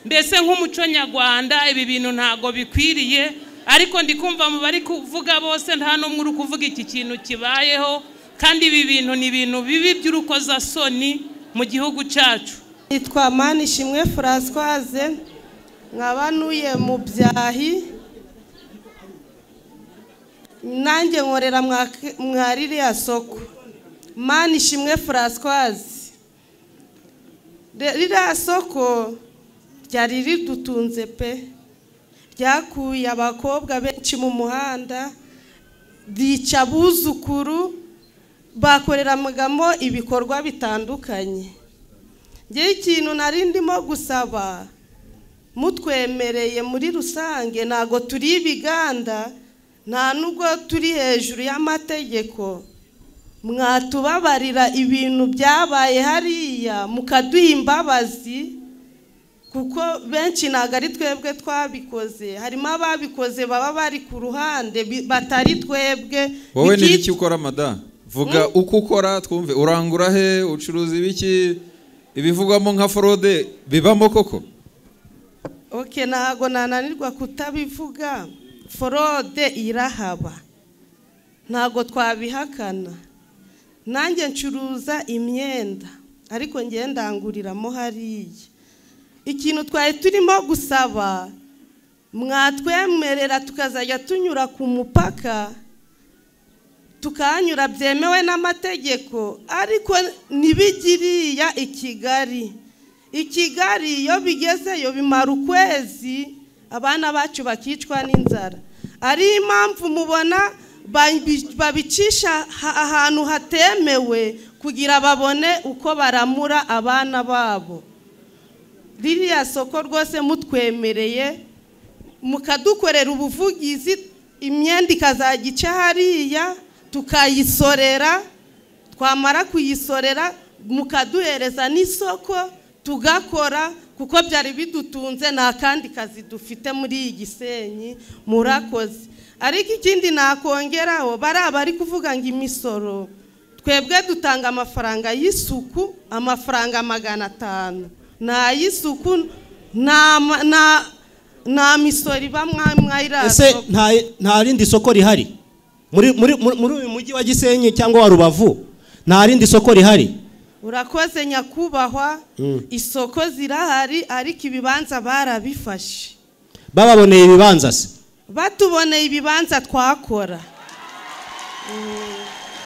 mbese nk'umuco nyarwanda ibi bintu ntabwo bikwiriye. Ariko ndikumva mu bari kuvuga bose nta n'umwe uri kuvuga iki kintu kibayeho, kandi ibi bintu ni ibintu bibi by'urukozasoni mu gihugu cyacu. Nitwa Manishimwe Françoise, nkabanuye mu Byahi, nanjye nkorera mwaririya soko. Manishimwe Françoise, ririya soko ryari ridutunze pe, ryakuye abakobwa benshi mu muhanda, rica abuzukuru, bakoreramo ibikorwa bitandukanye. Ngewe ikintu nari ndimo gusaba, mutwemereye muri rusange, ntago turi ibiganda, nta nubwo turi hejuru y'amategeko, mwatubabarira ibintu byabaye hariya mukaduha imbabazi, kuko benshi ntago ari twebwe twabikoze, harimo ababikoze baba bari ku ruhande batari twebwe. Wowe ni iki ukora madame? Vuga uko ukora twumve. Urangura he? Ucuruza ibiki? Ibivugwamo nka fraude bibamo koko? Okay, ntago nananirwa kutabivuga. Fraude irahaba, ntago twabihakana. Nanjye ncuruza imyenda, ariko ngiye ndanguriramo hariya. Ikintu twari turimo gusaba, mwatwemerera tukazajya tunyura ku mupaka, tukanyura byemewe n'amategeko, ariko nibigiriya i Kigali. I Kigali iyo bigezeyo bimara ukwezi, abana bacu bakicwa n'inzara. Ari impamvu mubona babicisha ahantu hatemewe kugira babone uko baramura abana babo. Ririya soko rwose mutwemereye, mukadukorera ubuvugizi, imyenda ikazagica hariya, tukayisorera, twamara kuyisorera mukaduhereza n'isoko tugakora, kuko byari bidutunze, nta kandi kazi dufite muri iyi Gisenyi. Murakoze. Ariko ikindi nakongeraho, bari kuvuga ngo imisoro, twebwe dutanga amafaranga y'isuku, amafaranga 500. Na y'isuku na misoro iba mwayiraso. Ese nta rindi soko rihari muri uyu mujyi wa Gisenyi cyangwa wa Rubavu? Nta rindi soko rihari? Urakoze nyakubahwa. Isoko zirahari, ariko ibibanza barabifashe. Bababoneye ibibanza se? Batuboneye ibibanza twakora.